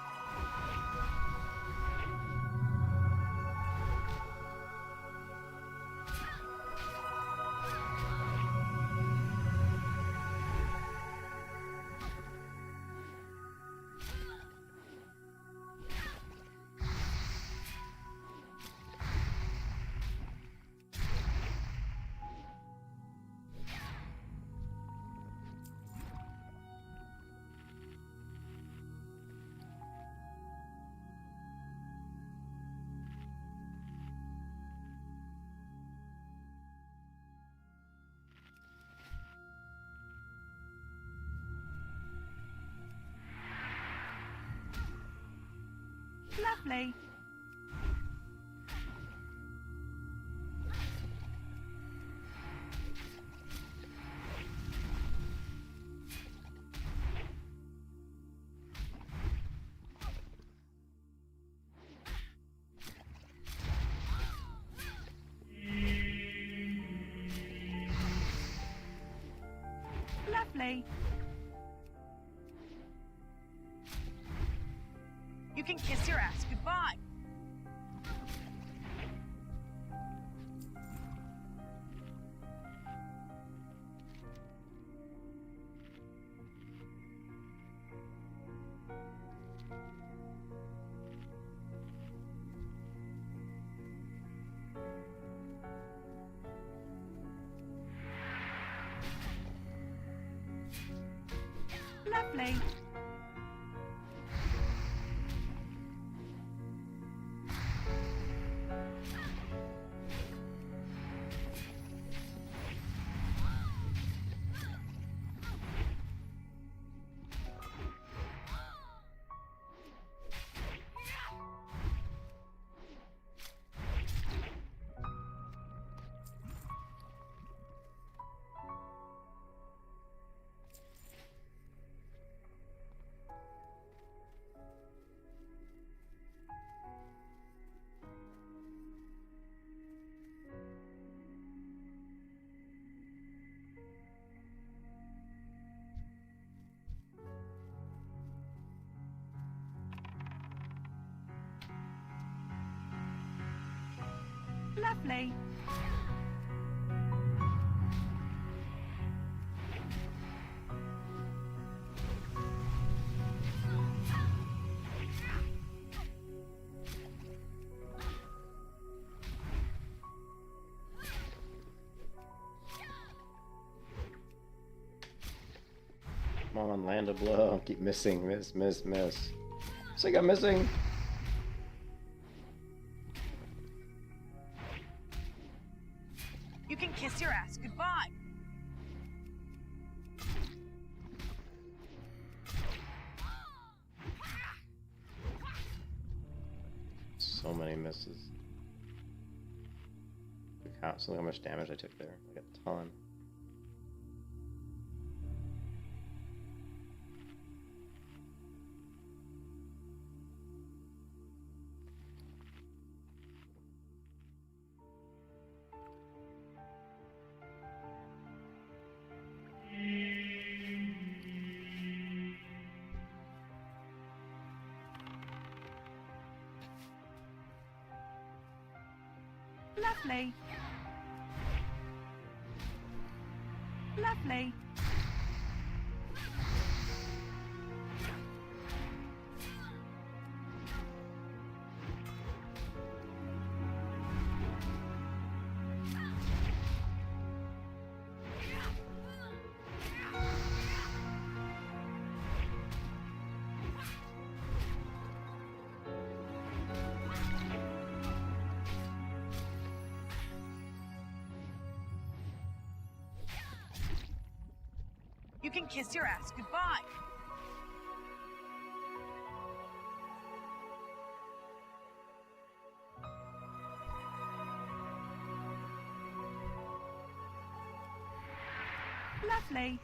Lovely. Lovely. You can kiss your ass goodbye. Lovely. Come on, land a blow. Keep missing. Miss, miss, miss. I think I'm missing. You can kiss your ass goodbye. So many misses. So how much damage I took there. Like a ton. Lovely. Lovely. You can kiss your ass goodbye. Lovely.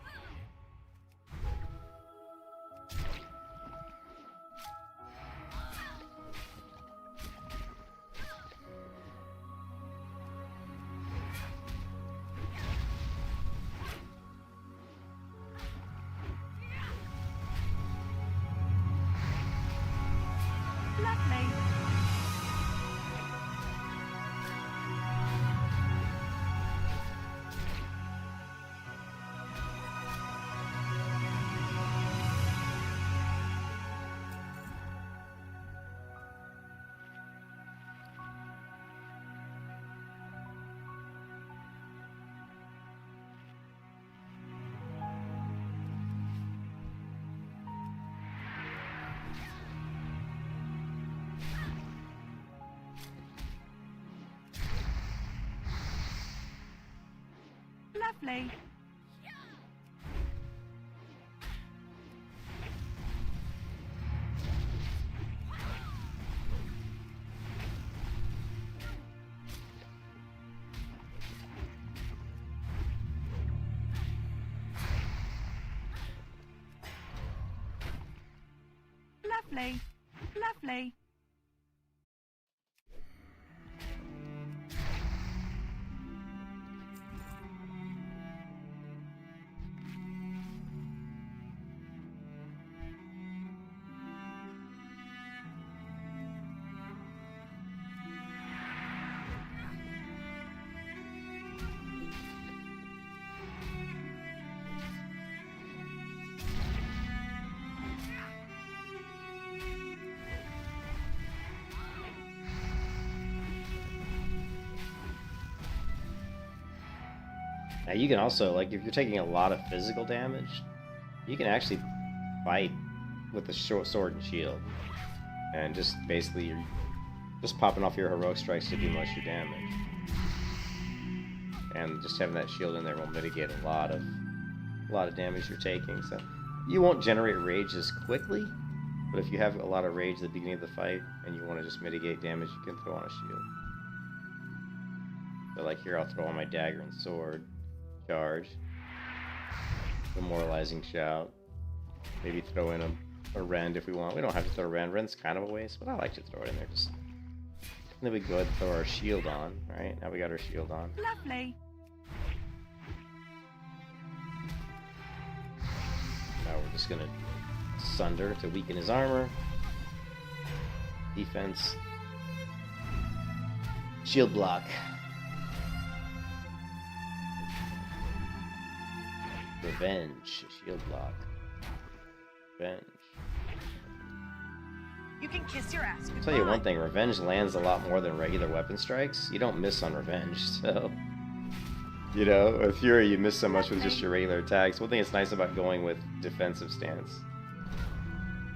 Lovely. Lovely. Lovely. Lovely. Now you can also, like, if you're taking a lot of physical damage, you can actually fight with the short sword and shield. And just basically, you're just popping off your heroic strikes to do most of your damage. And just having that shield in there will mitigate a lot of damage you're taking. So you won't generate rage as quickly, but if you have a lot of rage at the beginning of the fight and you want to just mitigate damage, you can throw on a shield. So like here, I'll throw on my dagger and sword. Charge. Demoralizing shout. Maybe throw in a Wrenn if we want. We don't have to throw a Wrenn. Wrenn's kind of a waste, but I like to throw it in there. Just and then we go ahead and throw our shield on. Alright, now we got our shield on. Lovely. Now we're just gonna sunder to weaken his armor. Defense. Shield block. Revenge. Shield block. Revenge. You can kiss your ass I'll goodbye. tell you one thing, revenge lands a lot more than regular weapon strikes. You don't miss on revenge, so... You know, with Fury, you miss so much with just your regular attacks. One thing that's nice about going with defensive stance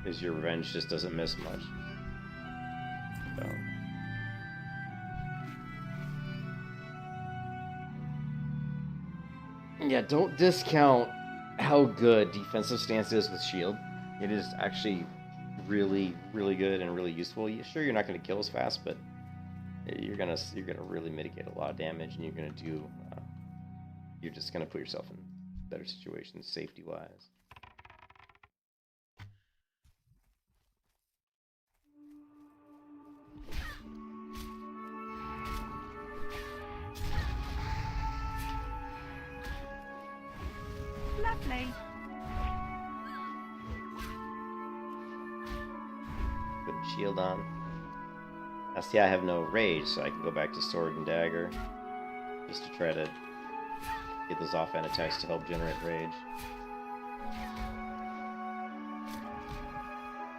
is your revenge just doesn't miss much. So... Yeah, don't discount how good defensive stance is with shield. It is actually really, really good and really useful. Sure, you're not going to kill as fast, but you're gonna really mitigate a lot of damage, and you're gonna do. You're just gonna put yourself in better situations, safety-wise. Lovely. Put the shield on. Now see, I have no rage, so I can go back to sword and dagger, just to try to get those offhand attacks to help generate rage.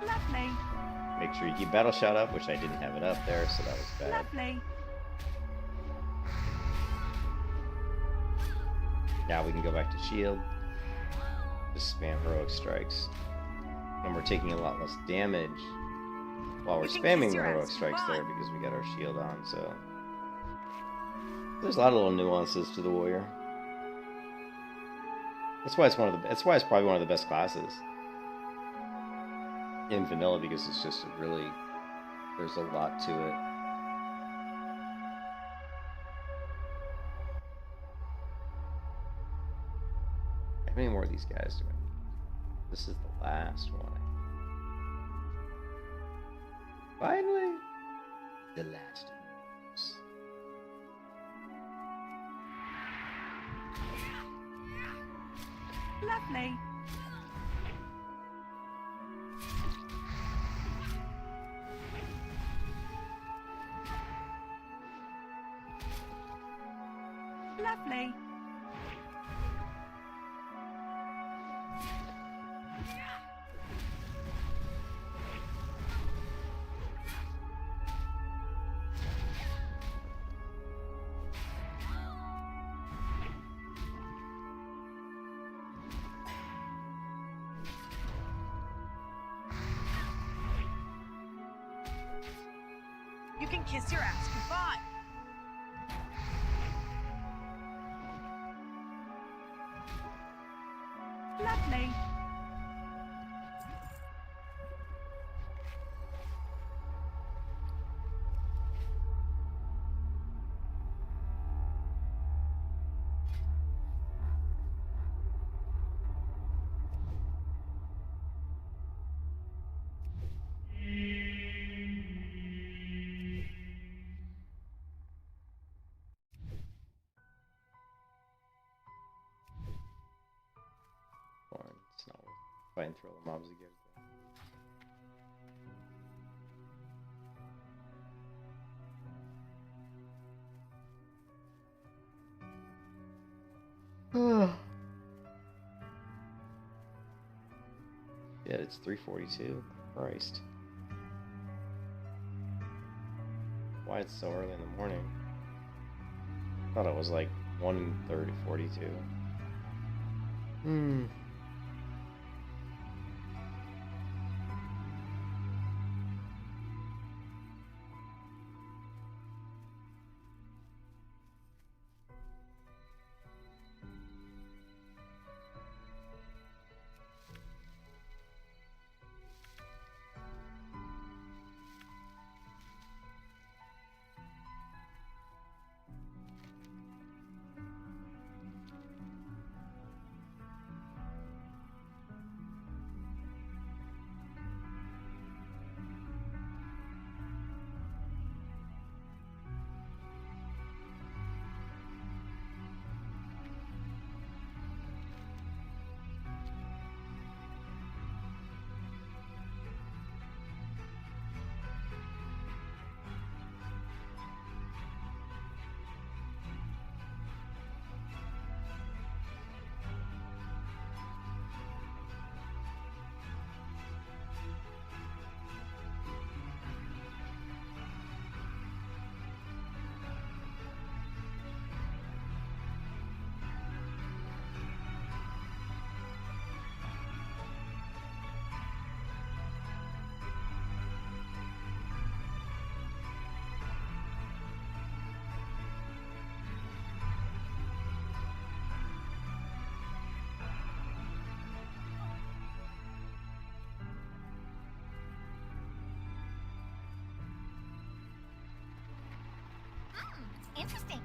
Lovely. Make sure you keep battle shot up, which I didn't have it up there, so that was bad. Lovely. Now we can go back to shield. Just spam heroic strikes. And we're taking a lot less damage while we're You can spamming kiss the your heroic ass strikes goodbye. there because we got our shield on, so... There's a lot of little nuances to the warrior. That's why it's probably one of the best classes in vanilla, because it's just there's a lot to it. How many more of these guys do I need? This is the last one. Finally! The last of those. Lovely. Lovely. You can kiss your ass goodbye. Lovely. It's not worth fighting through all the mobs again. Yeah, it's 3:42. Christ. Why it's so early in the morning? I thought it was like 1:42. Interesting.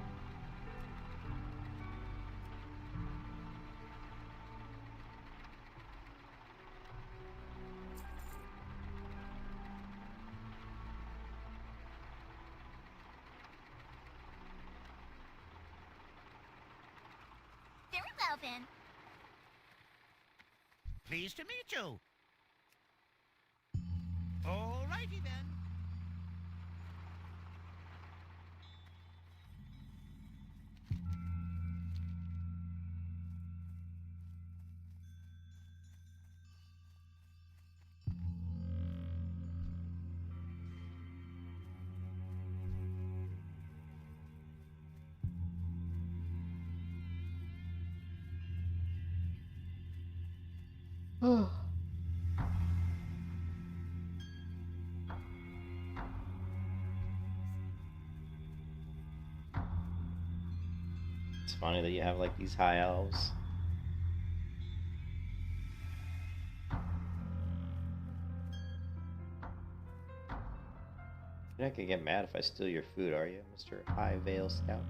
Very well, then. Pleased to meet you. Alrighty then. It's funny that you have like these high elves. You're not gonna get mad if I steal your food, are you, Mr. High Veil Scout?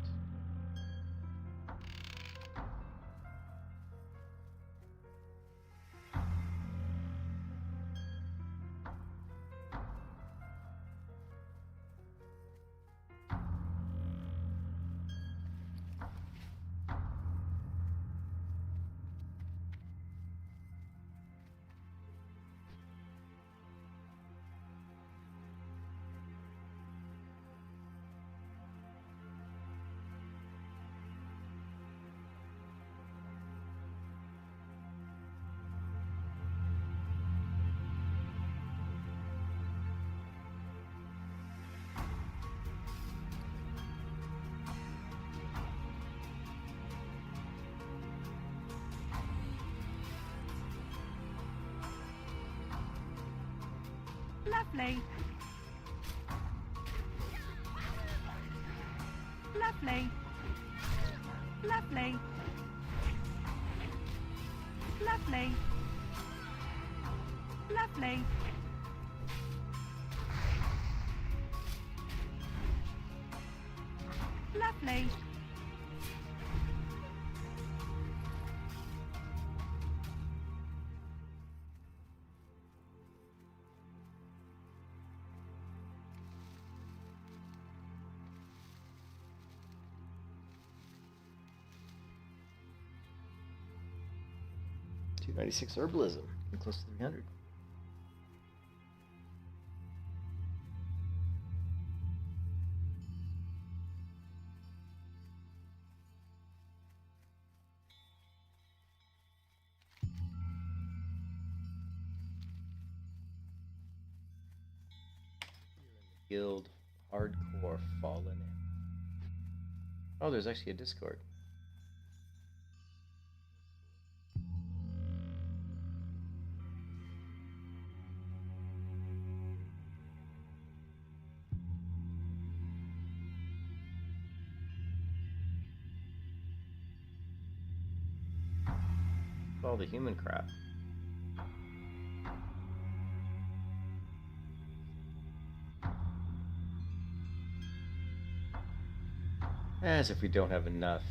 Lovely. Lovely. Lovely. Lovely. Lovely. Lovely. $296 herbalism. Getting close to 300. Guild hardcore fallen in. Oh, there's actually a Discord. All the human crap. As if we don't have enough.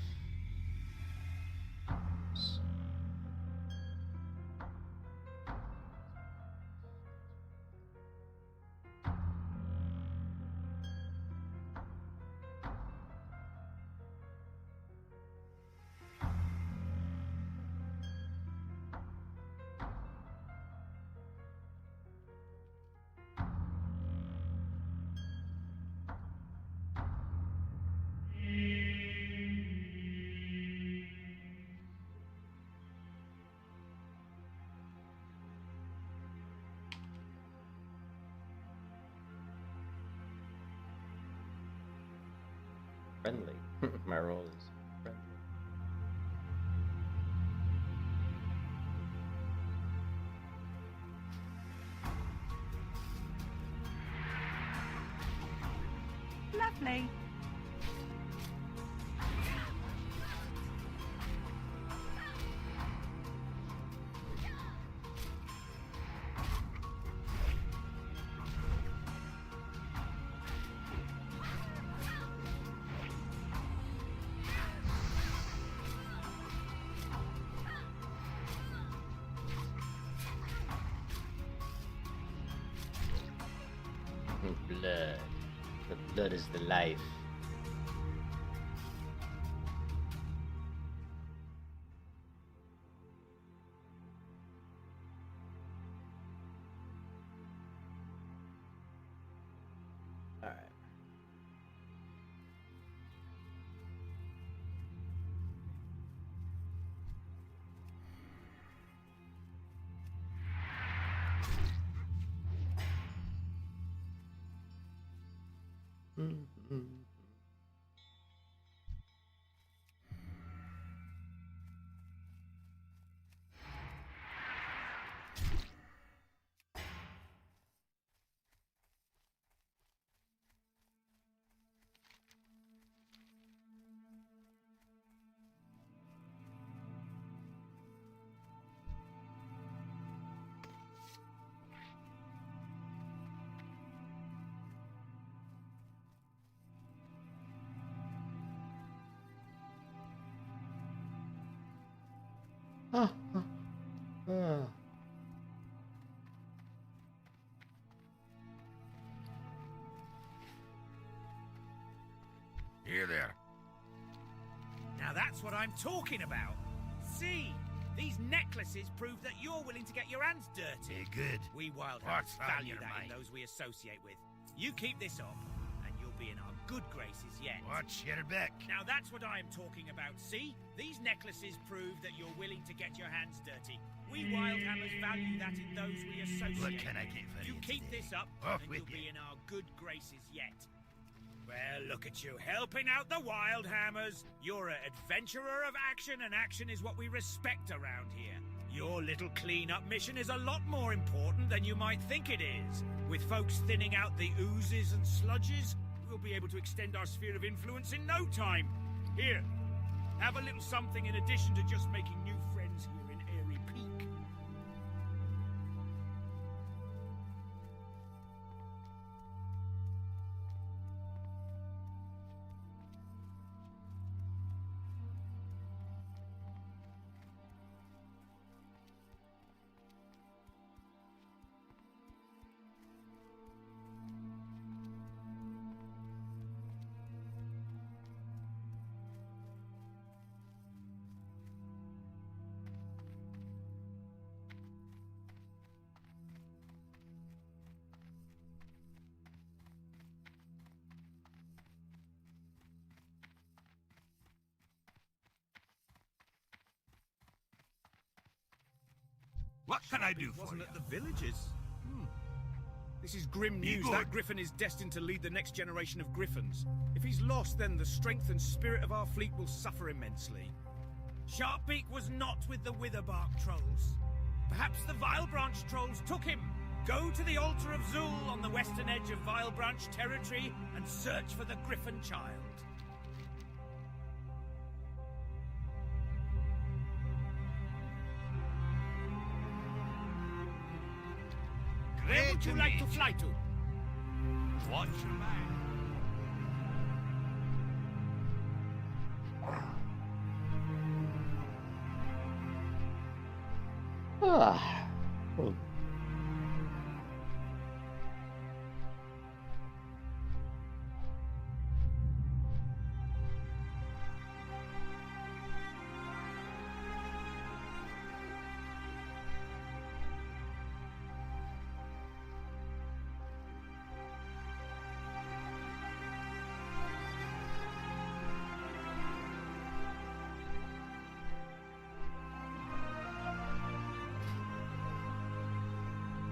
Friendly. My role is friendly. Lovely. Blood. The blood is the life. Alright. Here there. Now that's what I'm talking about. See, these necklaces prove that you're willing to get your hands dirty. Good. We wild What's hounds on value your that in mind? those we associate with. You keep this up, and you'll be in our good graces yet. Watch your back. Now that's what I'm talking about, see? These necklaces prove that you're willing to get your hands dirty. We wildhammers value that in those we associate What can I get for You you keep today? this up, Off and with you'll be you. in our good graces yet. Well, look at you, helping out the wildhammers. You're an adventurer of action, and action is what we respect around here. Your little clean-up mission is a lot more important than you might think it is. With folks thinning out the oozes and sludges, we'll be able to extend our sphere of influence in no time. Here, have a little something in addition to just making new friends here in Airy Peak. What can I do for Wasn't you? at the villages. This is grim Be news. good. That griffin is destined to lead the next generation of griffins. If he's lost, then the strength and spirit of our fleet will suffer immensely. Sharpbeak was not with the Witherbark trolls. Perhaps the Vilebranch trolls took him. Go to the altar of Zul on the western edge of Vilebranch territory and search for the griffin child. Where Great would you to like meet to fly to? Watch your back.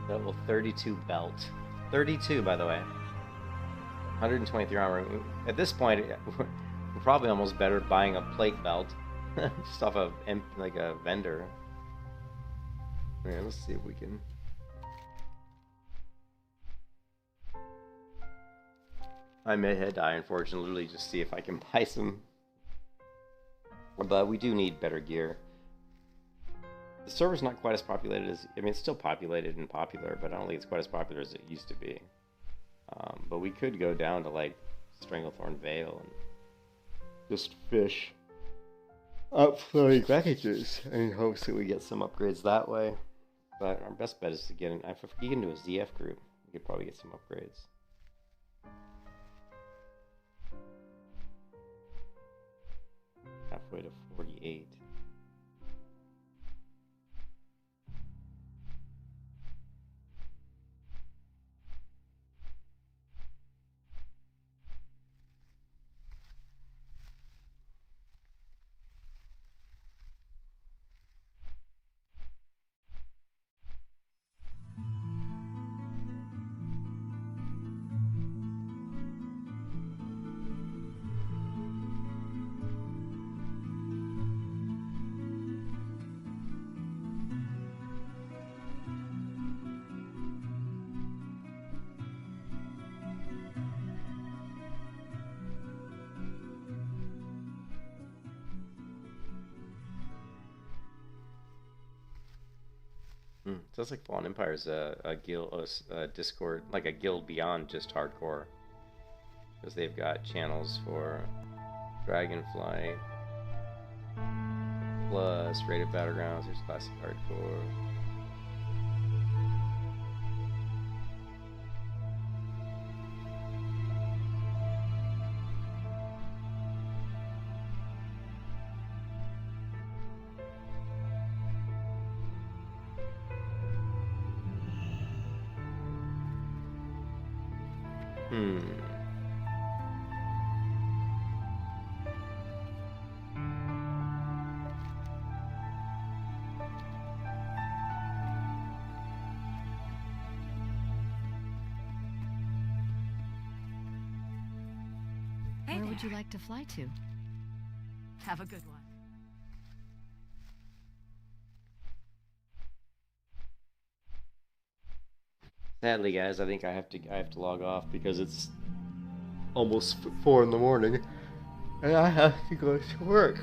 Well, level 32 belt. 32, by the way. 123 armor. At this point, we're probably almost better buying a plate belt. Just off of like a vendor. Yeah, let's see if we can. I may head die, unfortunately, just see if I can buy some. But we do need better gear. The server's not quite as populated as... I mean, it's still populated and popular, but I don't think it's quite as popular as it used to be. But we could go down to, like, Stranglethorn Vale and just fish up floating packages in hopes that we get some upgrades that way. But our best bet is to get in... If we get into a ZF group, we could probably get some upgrades. Sounds like Fallen Empire's a guild, a Discord, like a guild beyond just hardcore. Because they've got channels for Dragonflight, plus Rated Battlegrounds, there's Classic Hardcore. Where would you like to fly to? Have a good one. Sadly, guys, I think I have to log off because it's almost 4 in the morning, and I have to go to work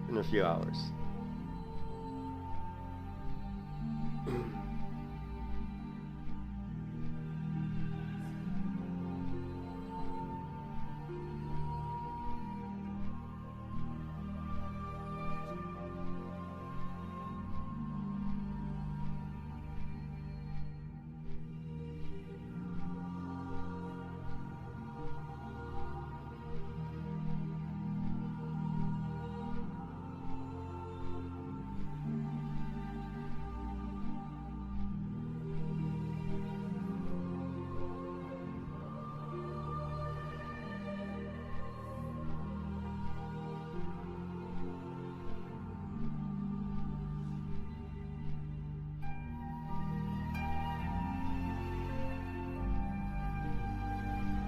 in a few hours.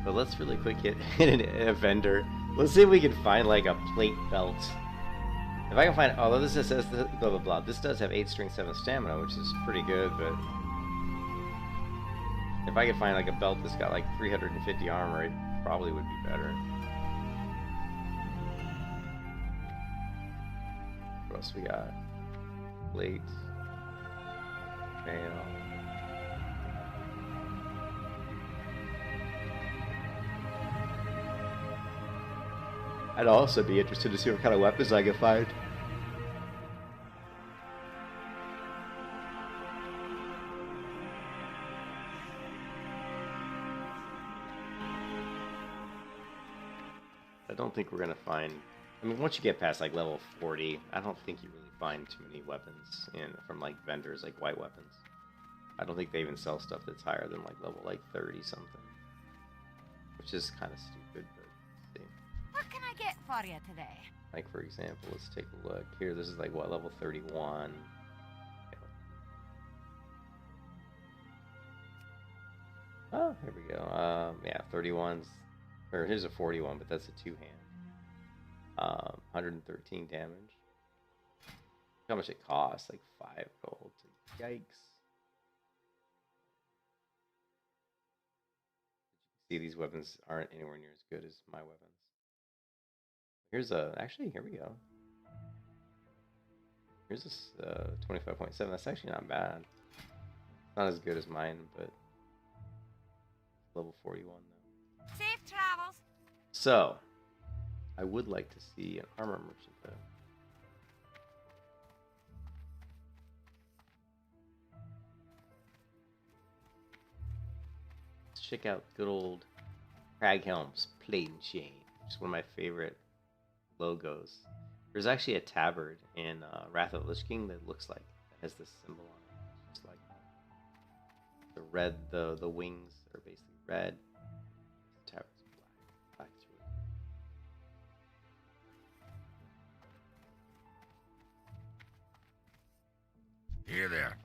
But let's really quick hit a vendor. Let's see if we can find like a plate belt. If I can find, although this says blah blah blah, this does have 8 strength, 7 stamina, which is pretty good. But if I could find like a belt that's got like 350 armor, it probably would be better. What else we got? Plate, mail. I'd also be interested to see what kind of weapons I could find. I don't think we're gonna find. I mean, once you get past like level 40, I don't think you really find too many weapons from like vendors, like white weapons. I don't think they even sell stuff that's higher than like level like 30 something, which is kind of stupid. But let's see. What can I get for you today? Like for example, let's take a look here. This is like what, level 31. Oh, here we go. Yeah, 31's, or here's a 41, but that's a 2-hand. 113 damage. How much it costs? Like 5 gold. Yikes. See, these weapons aren't anywhere near as good as my weapons. Here's a, actually, here we go. Here's this 25.7. That's actually not bad. Not as good as mine, but level 41 though. Safe travels. So, I would like to see an armor merchant though. Let's check out good old Craghelm's Plate and Chain, which is one of my favorite logos. There's actually a tabard in Wrath of the Lich King that looks like it has this symbol on it, just like that. The red, the wings are basically red. The tabard's black. Black through it. Here there.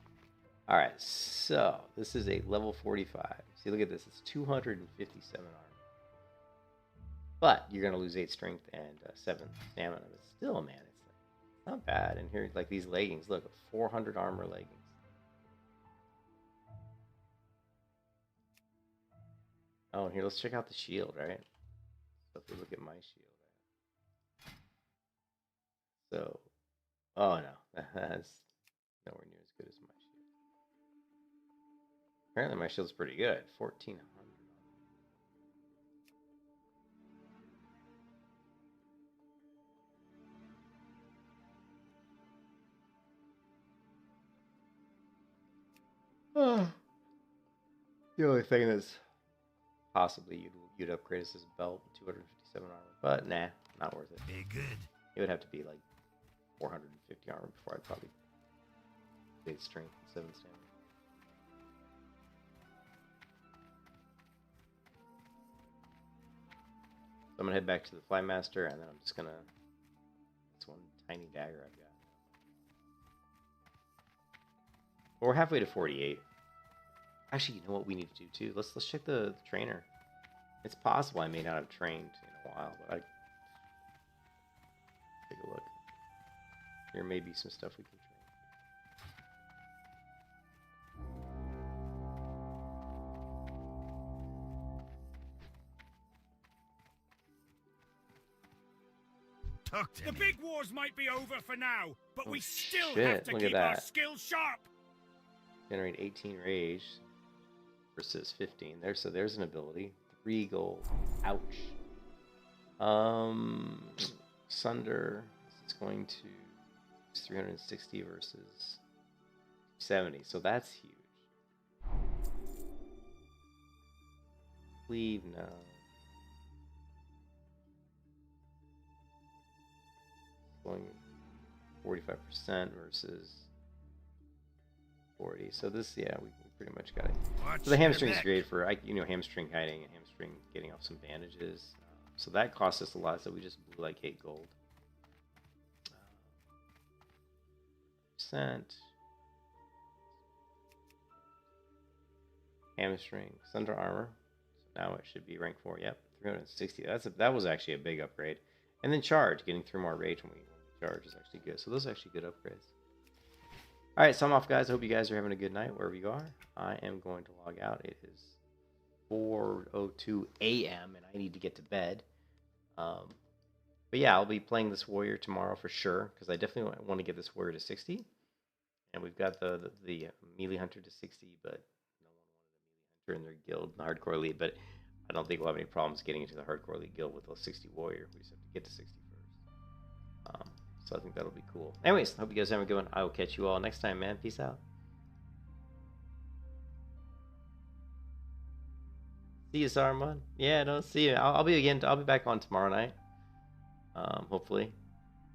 All right, so this is a level 45. See, look at this. It's 257 armor. But you're going to lose 8 strength and 7 stamina. But still, man, it's not bad. And here, like these leggings, look, 400 armor leggings. Oh, and here, let's check out the shield, right? So if we look at my shield, right? So, oh no, that's nowhere near as good as my shield. Apparently my shield's pretty good. 1400. The only thing that's possibly you'd upgrade is this belt, 257 armor, but nah, not worth it. Be good. It would have to be like 450 armor before I'd probably get strength and 7 stamina. So I'm gonna head back to the Flymaster, and then I'm just gonna. It's one tiny dagger I've got. Well, we're halfway to 48. Actually, you know what we need to do too? Let's check the trainer. It's possible I may not have trained in a while, but I take a look. There may be some stuff we can train. Talk to The me. big wars might be over for now, but Oh, we still shit, have to look at keep our that. skills sharp. Generate 18 rage versus 15. There's an ability. 3 gold. Ouch. Sunder. This is going to 360 versus 70. So that's huge. Cleave, no. Going 45% versus 40. So this, yeah, we pretty much got it. Watch So the your hamstring's back. great for, hamstring hiding and hamstring getting off some bandages. So that cost us a lot, so we just blew like 8 gold. Percent. Hamstring. Thunder armor. So now it should be rank 4. Yep, 360. That was actually a big upgrade. And then charge. Getting through more rage when we charge is actually good. So those are actually good upgrades. Alright, so I'm off, guys. I hope you guys are having a good night wherever you are. I am going to log out. It is 4:02 a.m. and I need to get to bed. But yeah, I'll be playing this warrior tomorrow for sure, because I definitely want to get this warrior to 60. And we've got the melee hunter to 60, but no one wanted a melee hunter in their guild, the hardcore league. But I don't think we'll have any problems getting into the hardcore league guild with a 60 warrior. We just have to get to 60 first. So I think that'll be cool. Anyways, hope you guys have a good one. I will catch you all next time, man. Peace out. See you, Saruman. Yeah, no, see you. I'll be back on tomorrow night. Hopefully.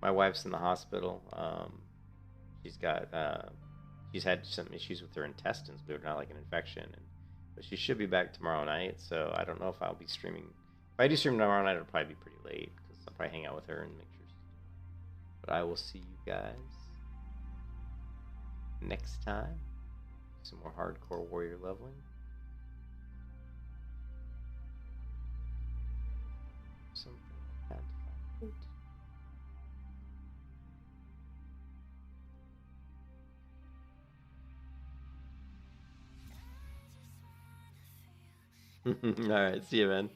My wife's in the hospital. She's had some issues with her intestines, believe it or not, like an infection. But she should be back tomorrow night, so I don't know if I'll be streaming. If I do stream tomorrow night, it'll probably be pretty late, because I'll probably hang out with her and make sure she's doing well. But I will see you guys next time. Some more hardcore warrior leveling. Something I can't find. All right, see you, man.